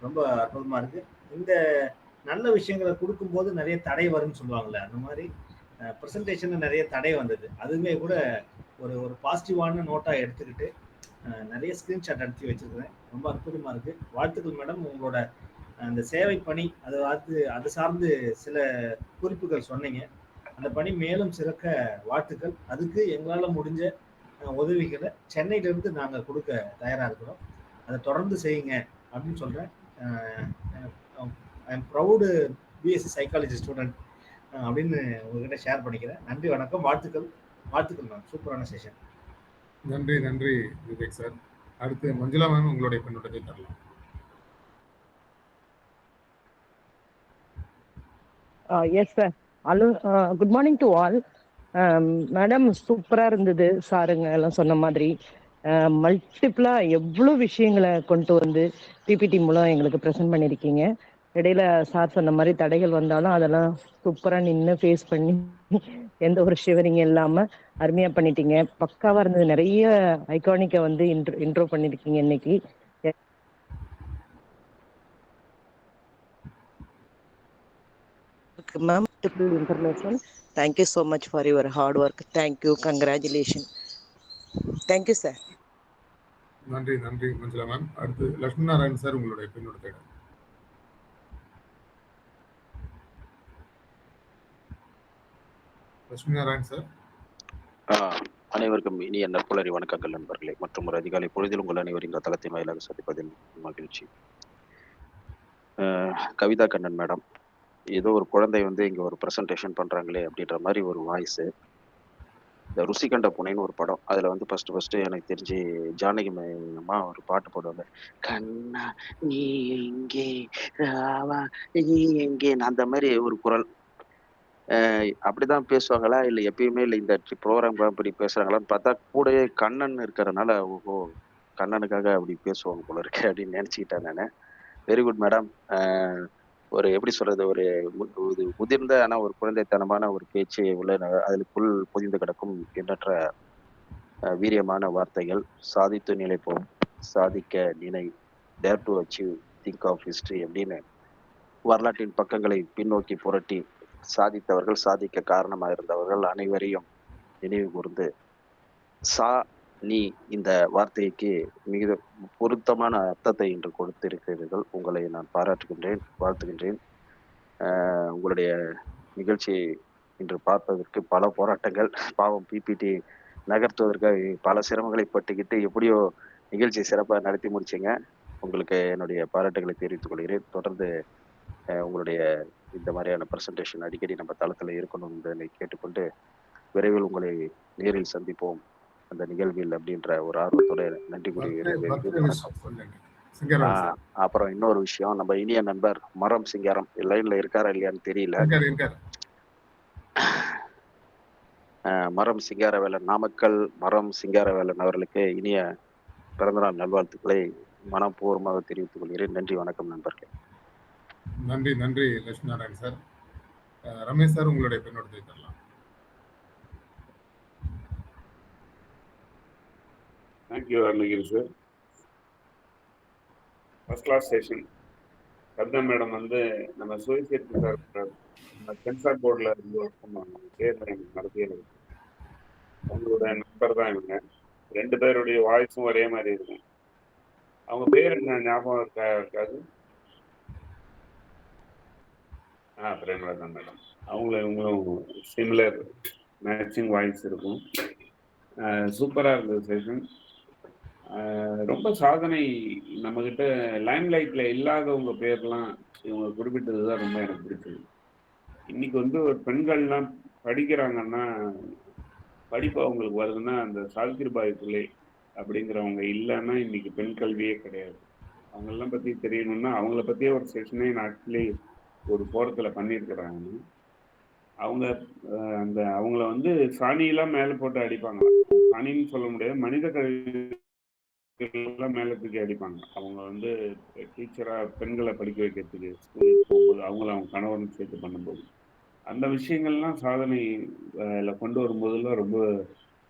ரொம்ப அற்புதமாக இருக்குது. இந்த நல்ல விஷயங்களை கொடுக்கும்போது நிறைய தடை வரும்னு சொல்லுவாங்கல்ல, அந்த மாதிரி ப்ரெசன்டேஷன்ல நிறைய தடை வந்தது. அதுவுமே கூட ஒரு பாசிட்டிவான நோட்டாக எடுத்துக்கிட்டு நிறைய ஸ்க்ரீன்ஷாட் எடுத்து வச்சிருக்கிறேன். ரொம்ப அற்புதமாக இருக்குது. வாழ்த்துக்கள் மேடம். உங்களோட அந்த சேவை பணி அது சார்ந்து சில குறிப்புகள் சொன்னீங்க. அந்த பணி மேலும் சிறக்க வாழ்த்துக்கள். அதுக்கு எங்களால் முடிஞ்ச உதவிகளை சென்னையிலேருந்து நாங்கள் கொடுக்க தயாராக இருக்கிறோம். அதை தொடர்ந்து செய்யுங்க அப்படின்னு சொல்கிறேன். I am proud BSc psychology student அப்படின்னு உங்ககிட்ட ஷேர் பண்ணிக்கிறேன். நன்றி, வணக்கம், வாழ்த்துக்கள். வாழ்த்துக்கள் மேம். சூப்பரான செஷன். நன்றி நன்றி விவேக் சார். அடுத்து மஞ்சுளா மேம், உங்களுடைய கண்ணோட்டத்தை தரலாம். Yes sir. Hello, good morning to all. Madam சூப்பராக இருந்தது. சாருங்க எல்லாம் சொன்ன மாதிரி மல்டிப்ளா எவ்வளோ விஷயங்களை கொண்டு வந்து பிபிடி மூலம் எங்களுக்கு ப்ரெசென்ட் பண்ணியிருக்கீங்க. இடையில சார் சொன்ன மாதிரி தடைகள் வந்தாலும் அதெல்லாம் சூப்பராக நின்று ஃபேஸ் பண்ணி எந்த ஒரு ஷிவரிங் இல்லாமல் அருமையாக பண்ணிட்டீங்க. பக்காவாக இருந்தது. நிறைய ஐகானிக்கை வந்து இன்ட்ரோ பண்ணியிருக்கீங்க இன்னைக்கு. Ma'am, triple information. Thank you so much for your hard work. Thank you. Congratulations. Thank you, sir. நன்றி நன்றி மஞ்சுளா மேம். அடுத்து லட்சுமி நாராயண் சார், உங்களுடைய கண்ணோட்டத்தை கேட்கலாம். லட்சுமி நாராயண் சார். அனைவருக்கும் இனிய நற்புலரி வணக்கங்கள் நண்பர்களே. மற்றும் ஒரு அதிகாலை பொழுதில் உங்கள் அனைவரும் இந்த தளத்தின் வாயிலாக சந்திப்பதில் மகிழ்ச்சி. கவிதா கண்ணன் மேடம், ஏதோ ஒரு குழந்தை வந்து இங்க ஒரு ப்ரெசன்டேஷன் பண்றாங்களே அப்படின்ற மாதிரி ஒரு வாய்ஸ். இந்த ருசி கண்ட புனைன்னு ஒரு படம், அதுல வந்து ஃபர்ஸ்ட் எனக்கு தெரிஞ்சு ஜானகி அம்மா ஒரு பாட்டு போடுவாங்க, கண்ணா நீ எங்கே ராவா நீ எங்கே, அந்த மாதிரி ஒரு குரல். அப்படிதான் பேசுவாங்களா இல்ல எப்பயுமே இல்லை இந்த ப்ரோக்ராம் அப்படி பேசுறாங்களான்னு பார்த்தா கூடவே கண்ணன் இருக்கிறதுனால ஓஹோ கண்ணனுக்காக அப்படி பேசுவாங்க போல இருக்கு அப்படின்னு நினைச்சுக்கிட்டேன் நான். Very good madam. ஒரு எப்படி சொல்றது, ஒரு முதிர்ந்த ஆனா ஒரு குழந்தைத்தனமான ஒரு பேச்சு உள்ள அதுக்குள் பொதிந்து கிடக்கும் எண்ணற்ற வீரியமான வார்த்தைகள். சாதித்து நிலைப்போம், சாதிக்க நினை, dare to achieve, think of history அப்படின்னு வரலாற்றின் பக்கங்களை பின்னோக்கி புரட்டி சாதித்தவர்கள், சாதிக்க காரணமாக இருந்தவர்கள் அனைவரையும் நினைவு கூர்ந்து சா நீ இந்த வார்த்தைக்கு மிக பொருத்தமான அர்த்தத்தை இன்று கொடுத்திருக்கிறீர்கள். உங்களை நான் பாராட்டுகின்றேன், வாழ்த்துகின்றேன். உங்களுடைய நிகழ்ச்சியை இன்று பார்ப்பதற்கு பல போராட்டங்கள், பாவம் பிபிடி நகர்த்துவதற்காக பல சிரமங்களை பட்டுக்கிட்டு எப்படியோ நிகழ்ச்சியை சிறப்பாக நடத்தி முடிச்சிங்க. உங்களுக்கு என்னுடைய பாராட்டுகளை தெரிவித்துக் கொள்கிறேன். தொடர்ந்து உங்களுடைய இந்த மாதிரியான ப்ரெசன்டேஷன் அடிக்கடி நம்ம தளத்தில் இருக்கணும் என்பதை கேட்டுக்கொண்டு விரைவில் உங்களை நேரில் சந்திப்போம் அந்த நிகழ்வில் அப்படின்ற ஒரு ஆர்வத்தோட நன்றி கூறுகிறேன். அப்புறம் இன்னொரு விஷயம், நம்ம இனிய நண்பர் மரம் சிங்காரம் லைன்ல இருக்காரா இல்லையான்னு தெரியல. மரம் சிங்காரவேலன், நாமக்கல் மரம் சிங்காரவேலன் அவர்களுக்கு இனிய பிறந்தநாள் நல்வாழ்த்துக்களை மனப்பூர்வமாக தெரிவித்துக் கொள்கிறேன். நன்றி, வணக்கம் நண்பர்களே. நன்றி நன்றி லட்சுமி நாராயண் சார். ரமேஷ் சார், உங்களுடைய பின்னோட்டத்தை தரலாம். Thank you Arunagiri sir. First class session. Kavitha madam வந்து நம்ம சுயசேர்த்தி சார் சென்சார் போர்டில் இருந்து ஒர்க் பண்ணுவாங்க. பேர் எனக்கு மறதியில் இருக்கு. அவங்களோட நம்பர் தான் இவங்க. 2 பேருடைய வாய்ஸும் ஒரே மாதிரி இருக்கும். அவங்க பேர் என்ன ஞாபகம் இருக்காது? பிரேமலதா மேடம். இவங்களும் சிமிலர் மேட்சிங் வாய்ஸ் இருக்கும். சூப்பராக இருந்தது செஷன். ரொம்ப சாதனை. நம்மக்கிட்ட லைம் லைட்டில் இல்லாதவங்க பேர்லாம் இவங்க குறிப்பிட்டது தான் ரொம்ப எனக்கு பிடிச்சது. இன்னைக்கு வந்து ஒரு பெண்கள்லாம் படிக்கிறாங்கன்னா, படிப்பு அவங்களுக்கு வருதுன்னா அந்த சாவித்திரிபாய் புலே அப்படிங்கிறவங்க இல்லைன்னா இன்னைக்கு பெண் கல்வியே கிடையாது. அவங்களெல்லாம் பற்றி தெரியணும்னா அவங்கள பற்றியே ஒரு செஷனே நான் ஆக்சுவலி ஒரு போரத்தில் பண்ணியிருக்கிறாங்க. அவங்க அவங்கள வந்து சாணியெல்லாம் மேலே போட்டு அடிப்பாங்க. சாணின்னு சொல்ல முடியாது, மனித கல்வியெல்லாம் மேலே தூக்கி அடிப்பாங்க. அவங்க வந்து டீச்சராக பெண்களை படிக்க வைக்கிறதுக்கு ஸ்கூலுக்கு போகும்போது அவங்க கணவன் சேர்த்து பண்ணும்போது அந்த விஷயங்கள்லாம் சாதனையில் கொண்டு வரும்போதெல்லாம் ரொம்ப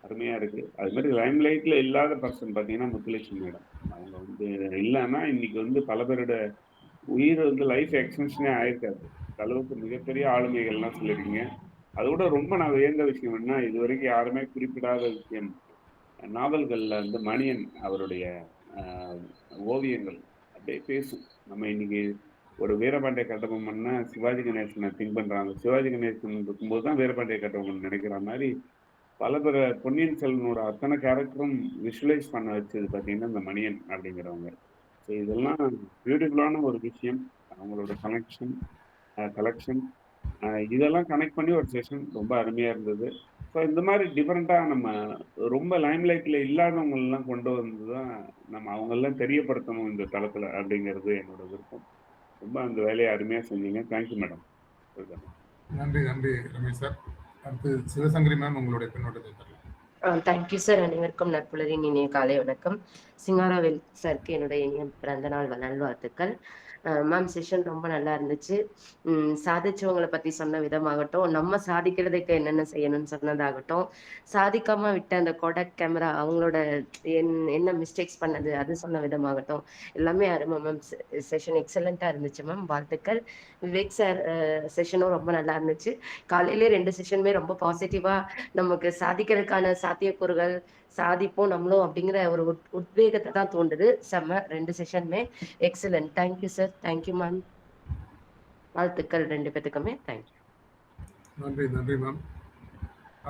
அருமையாக இருக்குது. அது மாதிரி லைம் லைட்டில் இல்லாத பர்சன் பார்த்தீங்கன்னா முத்துலட்சுமி மேடம். அவங்க வந்து இல்லைன்னா இன்னைக்கு வந்து பல பேரோட உயிர் வந்து லைஃப் எக்ஸ்டென்ஷனே ஆயிருக்காது. அளவுக்கு மிகப்பெரிய ஆளுமைகள்லாம் சொல்லியிருக்கீங்க. அதோட ரொம்ப நான் வியந்த விஷயம் என்ன, இது வரைக்கும் யாருமே குறிப்பிடாத விஷயம், நாவல்களில் வந்து மணியன் அவருடைய ஓவியங்கள் அப்படியே பேசும். நம்ம இன்னைக்கு ஒரு வீரபாண்டிய கட்டபொம்மன்னா சிவாஜி கணேசனை திங்க் பண்ணுறாங்க. சிவாஜி கணேசன் இருக்கும்போது தான் வீரபாண்டிய கட்டபொம்மன் நினைக்கிற மாதிரி பல பேர் பொன்னியின் செல்வனோட அத்தனை கேரக்டரும் விஷுவலைஸ் பண்ண வச்சது பார்த்தீங்கன்னா இந்த மணியன் அப்படிங்கிறவங்க. ஸோ இதெல்லாம் பியூட்டிஃபுல்லான ஒரு விஷயம். அவங்களோட கலெக்ஷன் இதெல்லாம் கனெக்ட் பண்ணி ஒரு செஷன் ரொம்ப அருமையாக இருந்தது. ஸோ இந்த மாதிரி டிஃப்ரெண்ட்டாக நம்ம ரொம்ப லைம் லைட்டில் இல்லாதவங்களெல்லாம் கொண்டு வந்து தான் நம்ம அவங்களெல்லாம் தெரியப்படுத்தணும் இந்த தளத்தில் அப்படிங்கிறது என்னோட விருப்பம். ரொம்ப அந்த வேலையை அருமையாக செஞ்சீங்க. Thank you madam. நன்றி நன்றி ரமேஷ் சார். அடுத்து சிவசங்கரி மேம், உங்களுடைய பின்னோட்டத்தை தரலாம். Thank you sir. அனைவருக்கும் நற்புலரின் இனிய காலை வணக்கம். சிங்காரவேல் சாருக்கு என்னுடைய இனிய பிறந்த நாள் நல்வாழ்த்துக்கள். மேம் செஷன் ரொம்ப நல்லா இருந்துச்சு. சாதிச்சவங்களை பத்தி சொன்ன விதமாகட்டும், நம்ம சாதிக்கிறதுக்கு என்னென்ன செய்யணும்னு சொன்னதாகட்டும், சாதிக்காம விட்ட அந்த கோடக் கேமரா அவங்களோட என்ன மிஸ்டேக்ஸ் பண்ணது அது சொன்ன விதமாகட்டும், எல்லாமே அருமை மேம். செஷன் எக்ஸலண்டா இருந்துச்சு மேம், வாழ்த்துக்கள். விவேக் சார் செஷனும் ரொம்ப நல்லா இருந்துச்சு. காலையிலே 2 செஷனுமே ரொம்ப பாசிட்டிவா நமக்கு சாதிக்கிறதுக்கான சாத்தியக்கூறுகள், சாதிப்போம் நம்மளும் அப்படிங்கிற ஒரு உத்வேகத்தை தான் தோன்றுது. செம்ம 2 செஷனுமே excellent. Thank you sir. Thank you ma'am. வாழ்த்துக்கள் 2 பேத்துக்குமே. தேங்க்யூ. நன்றி நன்றி மேம்.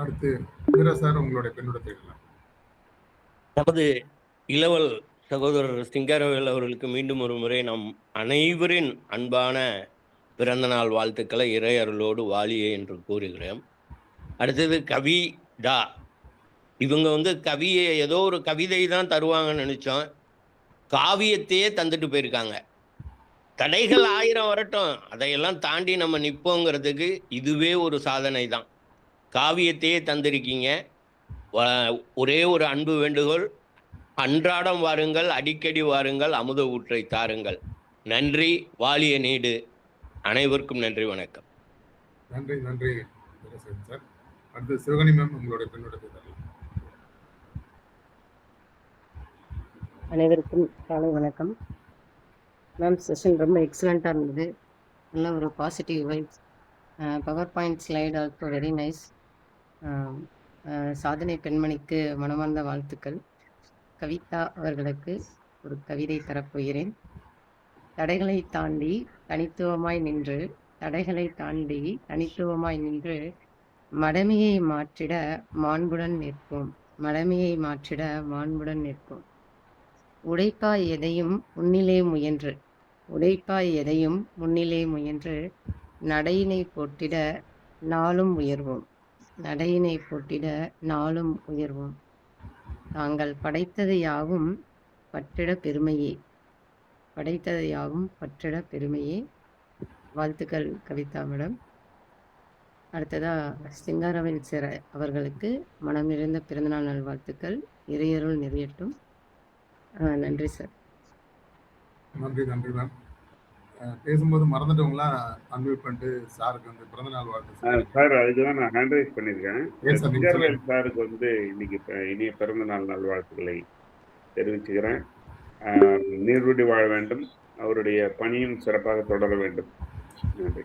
அடுத்து வீரா சார் உங்களுடைய பின்னூட்டத்தை எழுதலாம். நமது இளவல் சகோதரர் சிங்காரவேல் அவர்களுக்கு மீண்டும் ஒரு முறை நம் அனைவரின் அன்பான பிறந்தநாள் வாழ்த்துக்களை இறையருளோடு வாழியே என்று கூறுகிறேன். அடுத்தது கவிதா. இவங்க கவியை ஏதோ ஒரு கவிதை தான் தருவாங்கன்னு நினைச்சோம், காவியத்தையே தந்துட்டு போயிருக்காங்க. தடைகள் 1000 வரட்டும், அதையெல்லாம் தாண்டி நம்ம நிற்போங்கிறதுக்கு இதுவே ஒரு சாதனை தான். காவியத்தையே தந்திருக்கீங்க. ஒரே ஒரு அன்பு வேண்டுகோள், அன்றாடம் வாருங்கள், அடிக்கடி வாருங்கள், அமுத ஊற்றை தாருங்கள். நன்றி, வாழிய நீடு. அனைவருக்கும் நன்றி, வணக்கம். நன்றி நன்றி வீரசேகரன் சார். அடுத்து சிவகணி மேம் உங்களுடைய பின்னூட்டத்தை தரலாம். அனைவருக்கும் காலை வணக்கம் மேம். செஷன் ரொம்ப எக்ஸலண்ட்டாக இருந்தது. நல்ல ஒரு positive vibes. Power point slide also very nice. சாதனை பெண்மணிக்கு மனமார்ந்த வாழ்த்துக்கள். கவிதா அவர்களுக்கு ஒரு கவிதை தரப்போகிறேன். தடைகளை தாண்டி தனித்துவமாய் நின்று மடமையை மாற்றிட மாண்புடன் நிற்போம். உடைப்பாய் எதையும் முன்னிலே முயன்று நடையினை போட்டிட நாளும் உயர்வோம். தாங்கள் படைத்தது யாவும் பற்றிட பெருமையே. வாழ்த்துக்கள் கவிதா மேடம். அடுத்ததா சிங்காரவேல் சார் அவர்களுக்கு மனம் நிறைந்த பிறந்தநாள் நல்வாழ்த்துக்கள். இறையருள் நிறையட்டும். நன்றி சார். நன்றி நன்றி மேம். பேசும்போது மறந்துட்டவங்களாம் அன்மியூட் பண்ணிட்டு சாருக்கு பிறந்தநாள் வாழ்த்து சார். அதுக்குதான் நான் ஹேண்ட் ரைஸ் பண்ணியிருக்கேன். Yes, sir, நீங்க சிங்காரவேல் சொல்லுங்க. சாருக்கு இன்னைக்கு இனிய பிறந்தநாள் நல்வாழ்த்துக்களை தெரிவிச்சுக்கிறேன். நீர்வடி வாழ வேண்டும், அவருடைய பணியும் சிறப்பாக தொடர வேண்டும். நன்றி.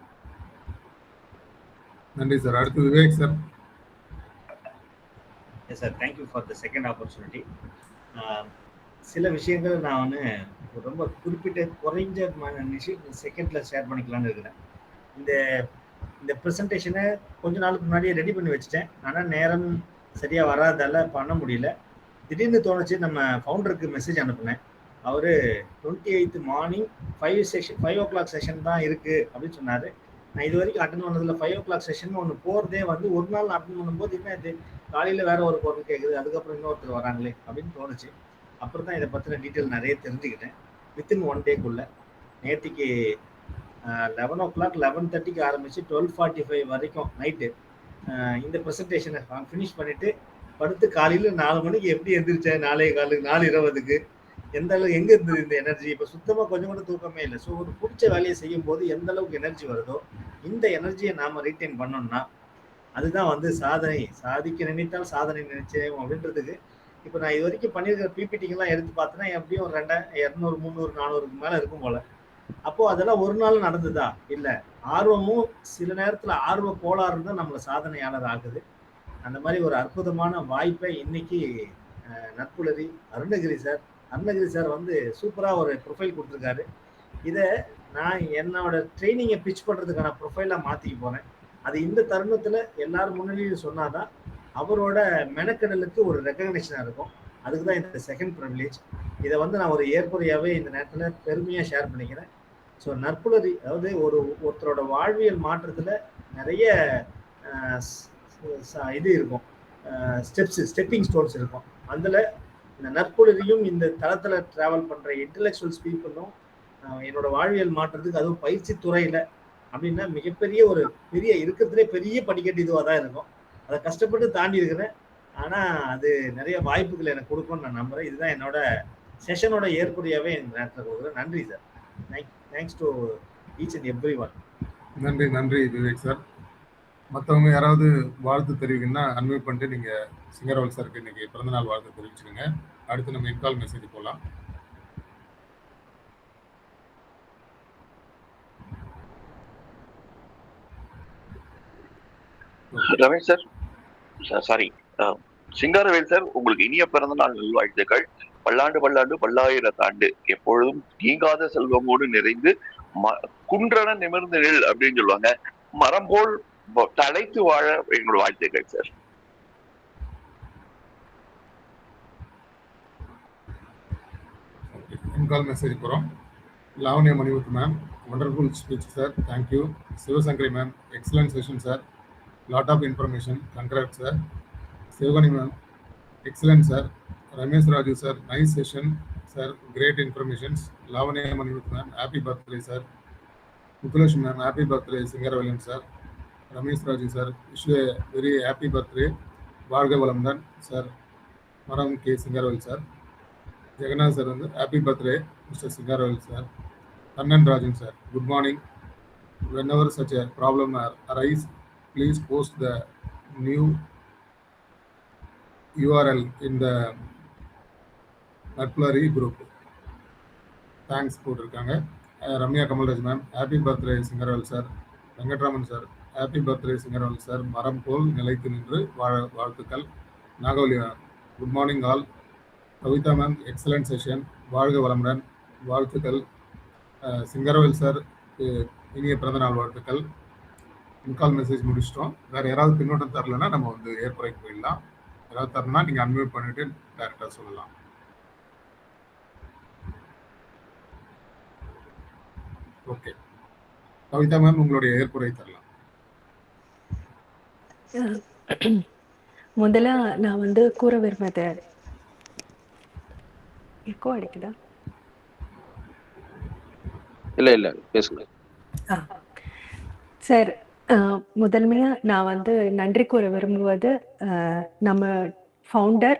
நன்றி சார். அடுத்து Vivek sir. Yes sir, thank you for the second opportunity. சில விஷயங்கள் நான் ரொம்ப குறிப்பிட்ட குறைஞ்ச செகண்டில் ஷேர் பண்ணிக்கலான்னு இருக்கிறேன். இந்த ப்ரெசன்டேஷனை கொஞ்ச நாளுக்கு முன்னாடியே ரெடி பண்ணி வச்சுட்டேன். ஆனால் நேரம் சரியாக வராதால பண்ண முடியல. திடீர்னு தோணுச்சு, நம்ம ஃபவுண்டருக்கு மெசேஜ் அனுப்புனேன். அவர் 28th மார்னிங் 5 o'clock செஷன் தான் இருக்குது அப்படின்னு சொன்னார். நான் இது வரைக்கும் அட்டன் பண்ணதில் 5 o'clock செஷன் ஒன்று போகிறதே ஒரு நாள் அட்டன் பண்ணும்போது என்ன இது காலையில் வேற ஒரு பொருள் கேட்குது, அதுக்கப்புறம் இன்னொருத்தர் வராங்களே அப்படின்னு தோணுச்சு. அப்புறம் தான் இதை பற்றின டீட்டெயில் நிறைய தெரிஞ்சுக்கிட்டேன். வித்தின் 1 டேக்குள்ளே நேற்றுக்கு 11 o'clock 11:30க்கு ஆரம்பித்து 12:45 வரைக்கும் நைட்டு இந்த ப்ரெசன்டேஷனை ஃபினிஷ் பண்ணிவிட்டு படுத்து காலையில் 4 மணிக்கு எப்படி எந்திரிச்சேன், 4:20க்கு எந்த அளவுக்கு எங்கே இருந்தது இந்த எனர்ஜி. இப்போ சுத்தமாக கொஞ்சம் கூட தூக்கமே இல்லை. ஸோ ஒரு பிடிச்ச வேலையை செய்யும் போது எந்த அளவுக்கு எனர்ஜி வருதோ இந்த எனர்ஜியை நாம் ரீட்டைன் பண்ணோம்னா அதுதான் சாதனை. சாதிக்க நினைத்தால் சாதனை நினைச்சேன் அப்படின்றதுக்கு இப்போ நான் இது வரைக்கும் பண்ணியிருக்கிற பிபிடிக்கெல்லாம் எடுத்து பார்த்தேன்னா எப்படியும் 200, 300, 400க்கு மேலே இருக்கும் போல. அப்போது அதெல்லாம் ஒரு நாள் நடந்ததா? இல்லை. ஆர்வமும் சில நேரத்தில் ஆர்வ கோளாறு தான் நம்மளை சாதனையாளர் ஆகுது. அந்த மாதிரி ஒரு அற்புதமான வாய்ப்பை இன்னைக்கு நட்புலரி அருணகிரி சார் சூப்பராக ஒரு ப்ரொஃபைல் கொடுத்துருக்காரு. இதை நான் என்னோட ட்ரைனிங்கை பிச் பண்ணுறதுக்கான ப்ரொஃபைலாக மாற்றிக்க போகிறேன். அது இந்த தருணத்தில் எல்லாரும் முன்னிலையும் சொன்னாதான் அவரோட மெனக்கடலுக்கு ஒரு ரெக்கக்னேஷனாக இருக்கும். அதுக்கு தான் இந்த செகண்ட் ப்ரிவிலேஜ். இதை நான் ஒரு ஏற்புரையாகவே இந்த நேரத்தில் பெருமையாக ஷேர் பண்ணிக்கிறேன். ஸோ நற்புலரி, அதாவது ஒருத்தரோட வாழ்வியல் மாற்றத்தில் நிறைய இது இருக்கும், ஸ்டெப்பிங் ஸ்டோன்ஸ் இருக்கும். அதில் இந்த நற்புலரியும் இந்த தளத்தில் ட்ராவல் பண்ணுற இன்டலெக்சுவல்ஸ் பீப்புளும் என்னோட வாழ்வியல் மாற்றத்துக்கு, அதுவும் பயிற்சி துறையில் அப்படின்னா மிகப்பெரிய இருக்கிறதுலே பெரிய படிக்கட்டு இதுவாக தான் இருக்கும். அதை கஷ்டப்பட்டு தாண்டி இருக்கிறேன். ஆனால் அது நிறைய வாய்ப்புகள் எனக்கு கொடுக்கும்னு நான் நம்புகிறேன். இதுதான் என்னோட செஷனோட ஏற்புரையாகவே எனக்கு நேரத்தில் கொடுக்குறேன். நன்றி sir. Thanks to each and every one. நன்றி விவேக் சார். மற்றவங்க யாராவது வாழ்த்து தெரிவிக்கணும்னா அன்மியூட் பண்ணிட்டு நீங்கள் சிங்கரவேல் சாருக்கு இன்னைக்கு பிறந்தநாள் வாழ்த்து தெரிவிச்சுருங்க. அடுத்து நம்ம இன்கால் மெசேஜ் போகலாம். Ramesh sir, sorry Singaravel sir, உங்களுக்கு இனிய பிறந்த நாள் நல்வாழ்த்துக்கள். பல்லாண்டு பல்லாயிரத்து ஆண்டு எப்பொழுதும் நீங்காத செல்வமோடு நிறைந்து குன்றன நிமிர்ந்து நெல் அப்படின்னு சொல்லுவாங்க, மரம் போல் தலைத்து வாழ எங்களோட வாழ்த்துக்கள் சார். இன்கால் மெசேஜ் போகிறோம். Lavanya Manimuthu ma'am, wonderful speech sir, thank you. Sivasankari ma'am, excellent session sir, lot of information, congrats sir. Sivagani ma'am, excellent sir. Ramesh Raju sir, nice session sir, great informations. Lavanya Manimuth ma'am, happy birthday sir. Muthulesh ma'am, happy birthday Singaravelan sir. Ramesh Raju sir, wish you a very happy birthday. Varga Valamdan sir, Maram K Singaravel sir. Jagannath sir, happy birthday Mr. Singaravel sir. Kannan Rajan sir, good morning. Whenever such a problem arise, please post the new URL in the Natpulari group. Thanks போட்டிருக்காங்க. Ramya Kamalraj ma'am, happy birthday Singaravel sir. Venkatraman sir, happy birthday Singaravel sir. மரம் போல் நிலைத்து நின்று வாழ்த்துக்கள். Nagavali ma'am, good morning all. Kavitha ma'am, excellent session, வாழ்க வளமுடன், வாழ்த்துக்கள். சிங்கரவேல் sir, இனிய பிறந்தநாள் வாழ்த்துக்கள். இன்கால் மெசேஜ் முடிச்சிட்டோம். வேற யாராவது பின்னோட்டம் தரலன்னா நம்ம ஏற்புரைக்கு போயிடலாம். யாராவது தரணும்னா நீங்க அன்மியூட் பண்ணிட்டு டைரக்டா சொல்லலாம். ஓகே, கவிதா மேம், உங்களுடைய ஏற்புரை தரலாம். முதல்ல நான் கூற விரும்புறது, எக்கோ அடிக்குதா? இல்ல பேசுங்க சார். முதன்மையா நான் நன்றி கூற விரும்புவது நம்ம ஃபவுண்டர்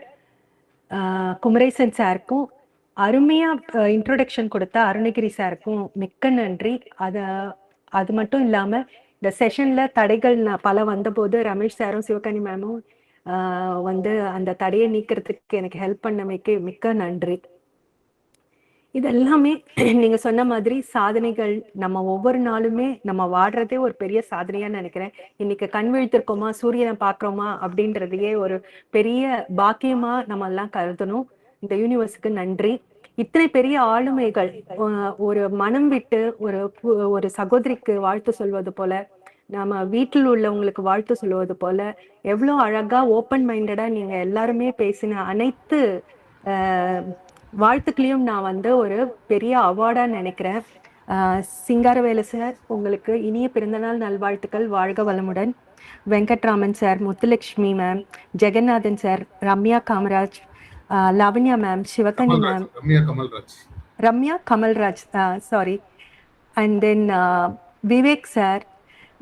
குமரேசன் சாருக்கும், அருமையா இன்ட்ரோடக்ஷன் கொடுத்த அருணகிரி சாருக்கும் மிக்க நன்றி. அது மட்டும் இல்லாம இந்த செஷன்ல தடைகள் பல வந்தபோது ரமேஷ் சாரும் சிவகனி மேமும் அந்த தடையை நீக்கிறதுக்கு எனக்கு ஹெல்ப் பண்ணமைக்கு மிக்க நன்றி. இதெல்லாமே நீங்க சொன்ன மாதிரி சாதனைகள். நம்ம ஒவ்வொரு நாளுமே நம்ம வாடுறதே ஒரு பெரிய சாதனையா நினைக்கிறேன். இன்னைக்கு கண் விழித்திருக்கோமா, சூரியனை பாக்குறோமா அப்படின்றதையே ஒரு பெரிய பாக்கியமா நம்ம எல்லாம் கருதணும். இந்த யூனிவர்ஸுக்கு நன்றி. இத்தனை பெரிய ஆளுமைகள் ஒரு மனம் விட்டு ஒரு சகோதரிக்கு வாழ்த்து சொல்வது போல, நம்ம வீட்டில் உள்ளவங்களுக்கு வாழ்த்து சொல்வது போல, எவ்வளவு அழகா ஓப்பன் மைண்டடா நீங்க எல்லாருமே பேசின அனைத்து வாழ்த்துக்களையும் நான் ஒரு பெரிய அவார்டா நினைக்கிறேன். சிங்காரவேலு சார், உங்களுக்கு இனிய பிறந்தநாள் நல்வாழ்த்துக்கள், வாழ்க வளமுடன். Venkatraman sir, Muthulakshmi ma'am, Jagannathan sir, Ramya Kamaraj, Lavanya ma'am, Sivakani ma'am, Ramya Kamalraj sorry, and then Vivek sir,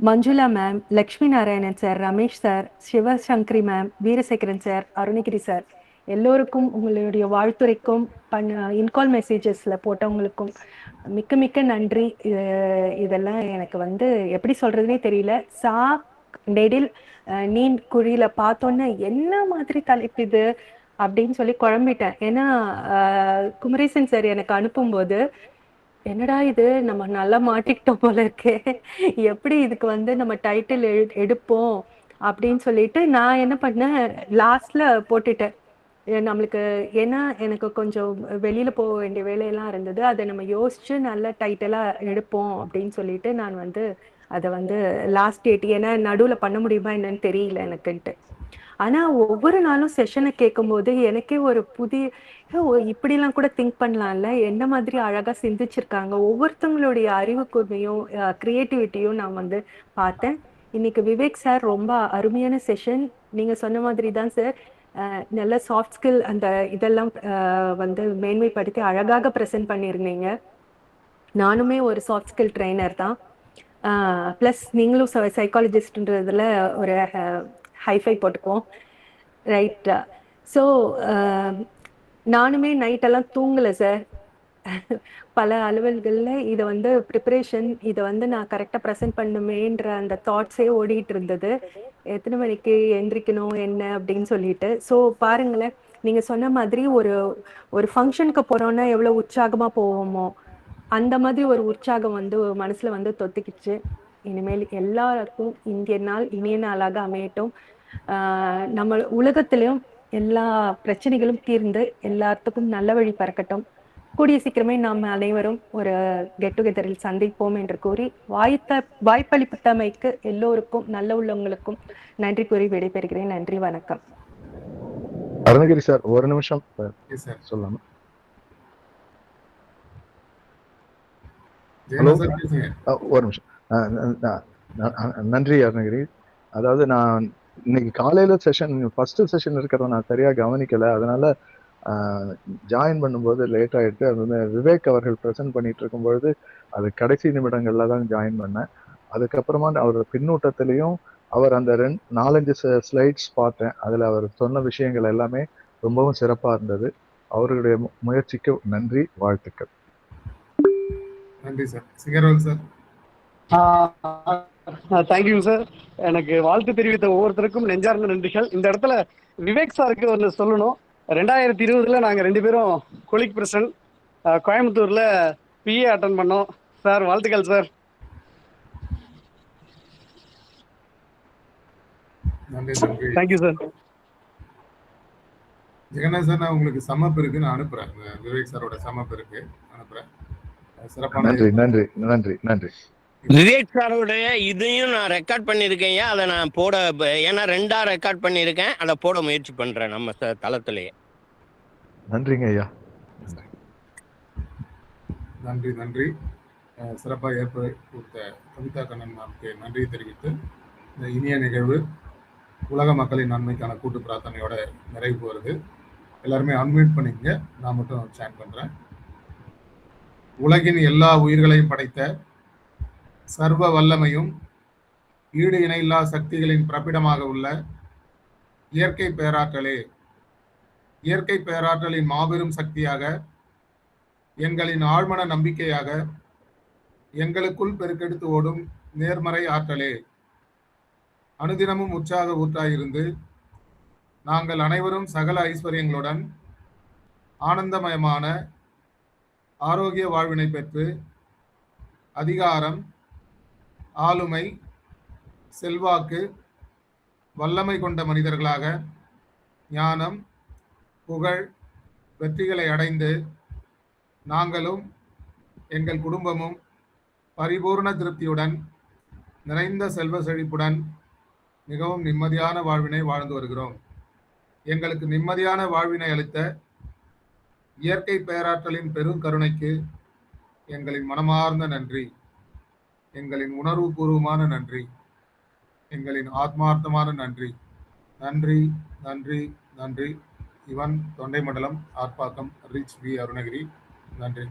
Manjula ma'am, Lakshmi Narayanan sir, Ramesh sir, Sivasankari ma'am, Veerasekaran sir, Arunagiri sir, எல்லோருக்கும் உங்களுடைய வாழ்த்துரைக்கும் இன்கால் மெசேஜஸ்ல போட்டவங்களுக்கும் மிக்க மிக்க நன்றி. இதெல்லாம் எனக்கு எப்படி சொல்றதுனே தெரியல. நெடில் நீன் குழியில பார்த்தோன்னே என்ன மாதிரி தலைப்பு இது அப்படின்னு சொல்லி குழம்பிட்டேன். ஏன்னா குமரேசன் சார் எனக்கு அனுப்பும்போது, என்னடா இது நம்ம நல்லா மாட்டிக்கிட்டோம் போல இருக்கே, எப்படி இதுக்கு நம்ம டைட்டில் எடுப்போம் அப்படின்னு சொல்லிட்டு நான் என்ன பண்ணேன், லாஸ்ட்ல போட்டுட்டேன். நம்மளுக்கு ஏன்னா எனக்கு கொஞ்சம் வெளியில போக வேண்டிய வேலையெல்லாம் இருந்தது. அதை நம்ம யோசிச்சு நல்ல டைட்டிலா எடுப்போம் அப்படின்னு சொல்லிட்டு நான் அதை லாஸ்ட் டேட், ஏன்னா நடுவில் பண்ண முடியுமா என்னன்னு தெரியல எனக்குன்ட்டு. ஆனா ஒவ்வொரு நாளும் செஷனை கேட்கும்போது எனக்கே ஒரு புதிய இப்படிலாம் கூட திங்க் பண்ணலாம்ல, என்ன மாதிரி அழகா சிந்திச்சிருக்காங்க. ஒவ்வொருத்தவங்களுடைய அறிவு கூர்மையும் கிரியேட்டிவிட்டியும் நான் பார்த்தேன். இன்னைக்கு விவேக் சார் ரொம்ப அருமையான செஷன். நீங்க சொன்ன மாதிரி தான் சார், நல்ல சாஃப்ட் ஸ்கில் அந்த இதெல்லாம் மேன்மைப்படுத்தி அழகாக ப்ரெசென்ட் பண்ணியிருந்தீங்க. நானுமே ஒரு சாஃப்ட் ஸ்கில் ட்ரெயினர் தான், ப்ளஸ் நீங்களும் சைக்காலஜிஸ்ட்ன்றதுல ஒரு ஹைஃபை போட்டுக்குவோம், ரைட்? ஸோ நானுமே நைட்டெல்லாம் தூங்கலை சார். பல அலுவல்களில் இதை ப்ரிப்பரேஷன் இதை நான் கரெக்டாக ப்ரெசென்ட் பண்ணுமேன்ற அந்த தாட்ஸே ஓடிட்டு இருந்தது. எத்தனை மணிக்கு எந்திரிக்கணும் என்ன அப்படின்னு சொல்லிட்டு. ஸோ பாருங்களேன், நீங்கள் சொன்ன மாதிரி ஒரு ஃபங்க்ஷனுக்கு போகிறோன்னா எவ்வளோ உற்சாகமாக போவோமோ, அந்த மாதிரி ஒரு உற்சாகம் மனசில் தொத்திக்கிச்சு. இனிமேல் எல்லாருக்கும் இந்திய நாள் இனிய நாளாக அமையட்டும். நம்ம உலகத்திலையும் எல்லா பிரச்சனைகளும் தீர்ந்து எல்லாத்துக்கும் நல்ல வழி பறக்கட்டும். கூடிய சீக்கிரமே நாம் அனைவரும் ஒரு கெட் டுகெதரில் சந்திப்போம் என்று கூறி வாய்ப்பளித்தமைக்கு எல்லோருக்கும் நல்ல உள்ளவங்களுக்கும் நன்றி கூறி விடைபெறுகிறேன். நன்றி, வணக்கம். அருணகிரி சார், ஒரு நிமிஷம் சொல்லலாம். ஹலோ, ஜெகநாத் சார் பேசுங்க. ஒரு நிமிஷம். நன்றி அருணகிரி. அதாவது நான் இன்னைக்கு காலையில ஃபர்ஸ்ட் செஷன் இருக்கிறத நான் சரியா கவனிக்கல. அதனால ஜாயின் பண்ணும்போது லேட் ஆயிடுச்சு. அது வந்து விவேக் அவர்கள் ப்ரெசென்ட் பண்ணிட்டு இருக்கும்பொழுது அது கடைசி நிமிடங்கள்ல தான் ஜாயின் பண்ணேன். அதுக்கப்புறமா அவர் பின்னூட்டத்திலையும் அவர் அந்த 4-5 ஸ்லைட்ஸ் பார்த்தேன். அதுல அவர் சொன்ன விஷயங்கள் எல்லாமே ரொம்பவும் சிறப்பா இருந்தது. அவர்களுடைய முயற்சிக்கு நன்றி, வாழ்த்துக்கள். நன்றி சார். சிங்கர்வேல் சார். Thank you sir. எனக்கு வாழ்த்து தெரிவித்த ஒவ்வொருத்தருக்கும் நெஞ்சார்ந்த நன்றிகள். இந்த இடத்துல விவேக் சாருக்கு ஒன்று சொல்லணும். 2020 நாங்கள் 2 பேரும் கொலிக் பிரசன்ட் கோயம்புத்தூர்ல பிஏ அட்டன் பண்ணோம். சார் வாழ்த்துக்கள் சார். நன்றி நன்றி. Thank you sir. ஜெகநாத் சார், நான் உங்களுக்கு சம்மப் இருக்கு, நான் அனுப்புறேன். விவேக் சாரோட சம்மப் இருக்கு, அனுப்புறேன். சிறப்பான நன்றி நன்றி நன்றி நன்றி. விவேக் சாரோடைய இதையும் நான் ரெக்கார்ட் பண்ணியிருக்கேன். அதை நான் ஏன்னா 2ஆ ரெக்கார்ட் பண்ணியிருக்கேன். அதை போட முயற்சி பண்றேன் நம்ம தளத்திலேயே. நன்றிங்க ஐயா. நன்றி நன்றி. சிறப்பாக ஏற்ப கொடுத்த கவிதா கண்ணன் மேம்க்கு நன்றி தெரிவித்து இந்த இனிய நிகழ்வு உலக மக்களின் நன்மைக்கான கூட்டு பிரார்த்தனையோட நிறைவு வருது. எல்லாருமே அன்மியூட் பண்ணிங்க. நான் மட்டும் சேட் பண்றேன். உலகின் எல்லா உயிர்களையும் படைத்த சர்வ வல்லமையும் ஈடு இணையில்லா சக்திகளின் பிறப்பிடமாக உள்ள இயற்கை பேராற்றலே, இயற்கை பேராற்றலின் மாபெரும் சக்தியாக, எங்களின் ஆழ்மன நம்பிக்கையாக, எங்களுக்குள் பெருக்கெடுத்து ஓடும் நேர்மறை ஆற்றலே, அனுதினமும் உற்சாக ஊற்றாயிருந்து நாங்கள் அனைவரும் சகல ஐஸ்வர்யங்களுடன் ஆனந்தமயமான ஆரோக்கிய வாழ்வினை பெற்று அதிகாரம், ஆளுமை, செல்வாக்கு, வல்லமை கொண்ட மனிதர்களாக ஞானம், புகழ், வெற்றிகளை அடைந்து நாங்களும் எங்கள் குடும்பமும் பரிபூர்ண திருப்தியுடன் நிறைந்த செல்வ செழிப்புடன் மிகவும் நிம்மதியான வாழ்வினை வாழ்ந்து வருகிறோம். எங்களுக்கு நிம்மதியான வாழ்வினை அளித்த இயற்கை பேராற்றலின் பெருங்கருணைக்கு எங்களின் மனமார்ந்த நன்றி, எங்களின் உணர்வுபூர்வமான நன்றி, எங்களின் ஆத்மார்த்தமான நன்றி. நன்றி நன்றி நன்றி. இவன் தொண்டை மண்டலம், ஆர்ப்பாக்கம், ரிச் வி அருணகிரி. நன்றி.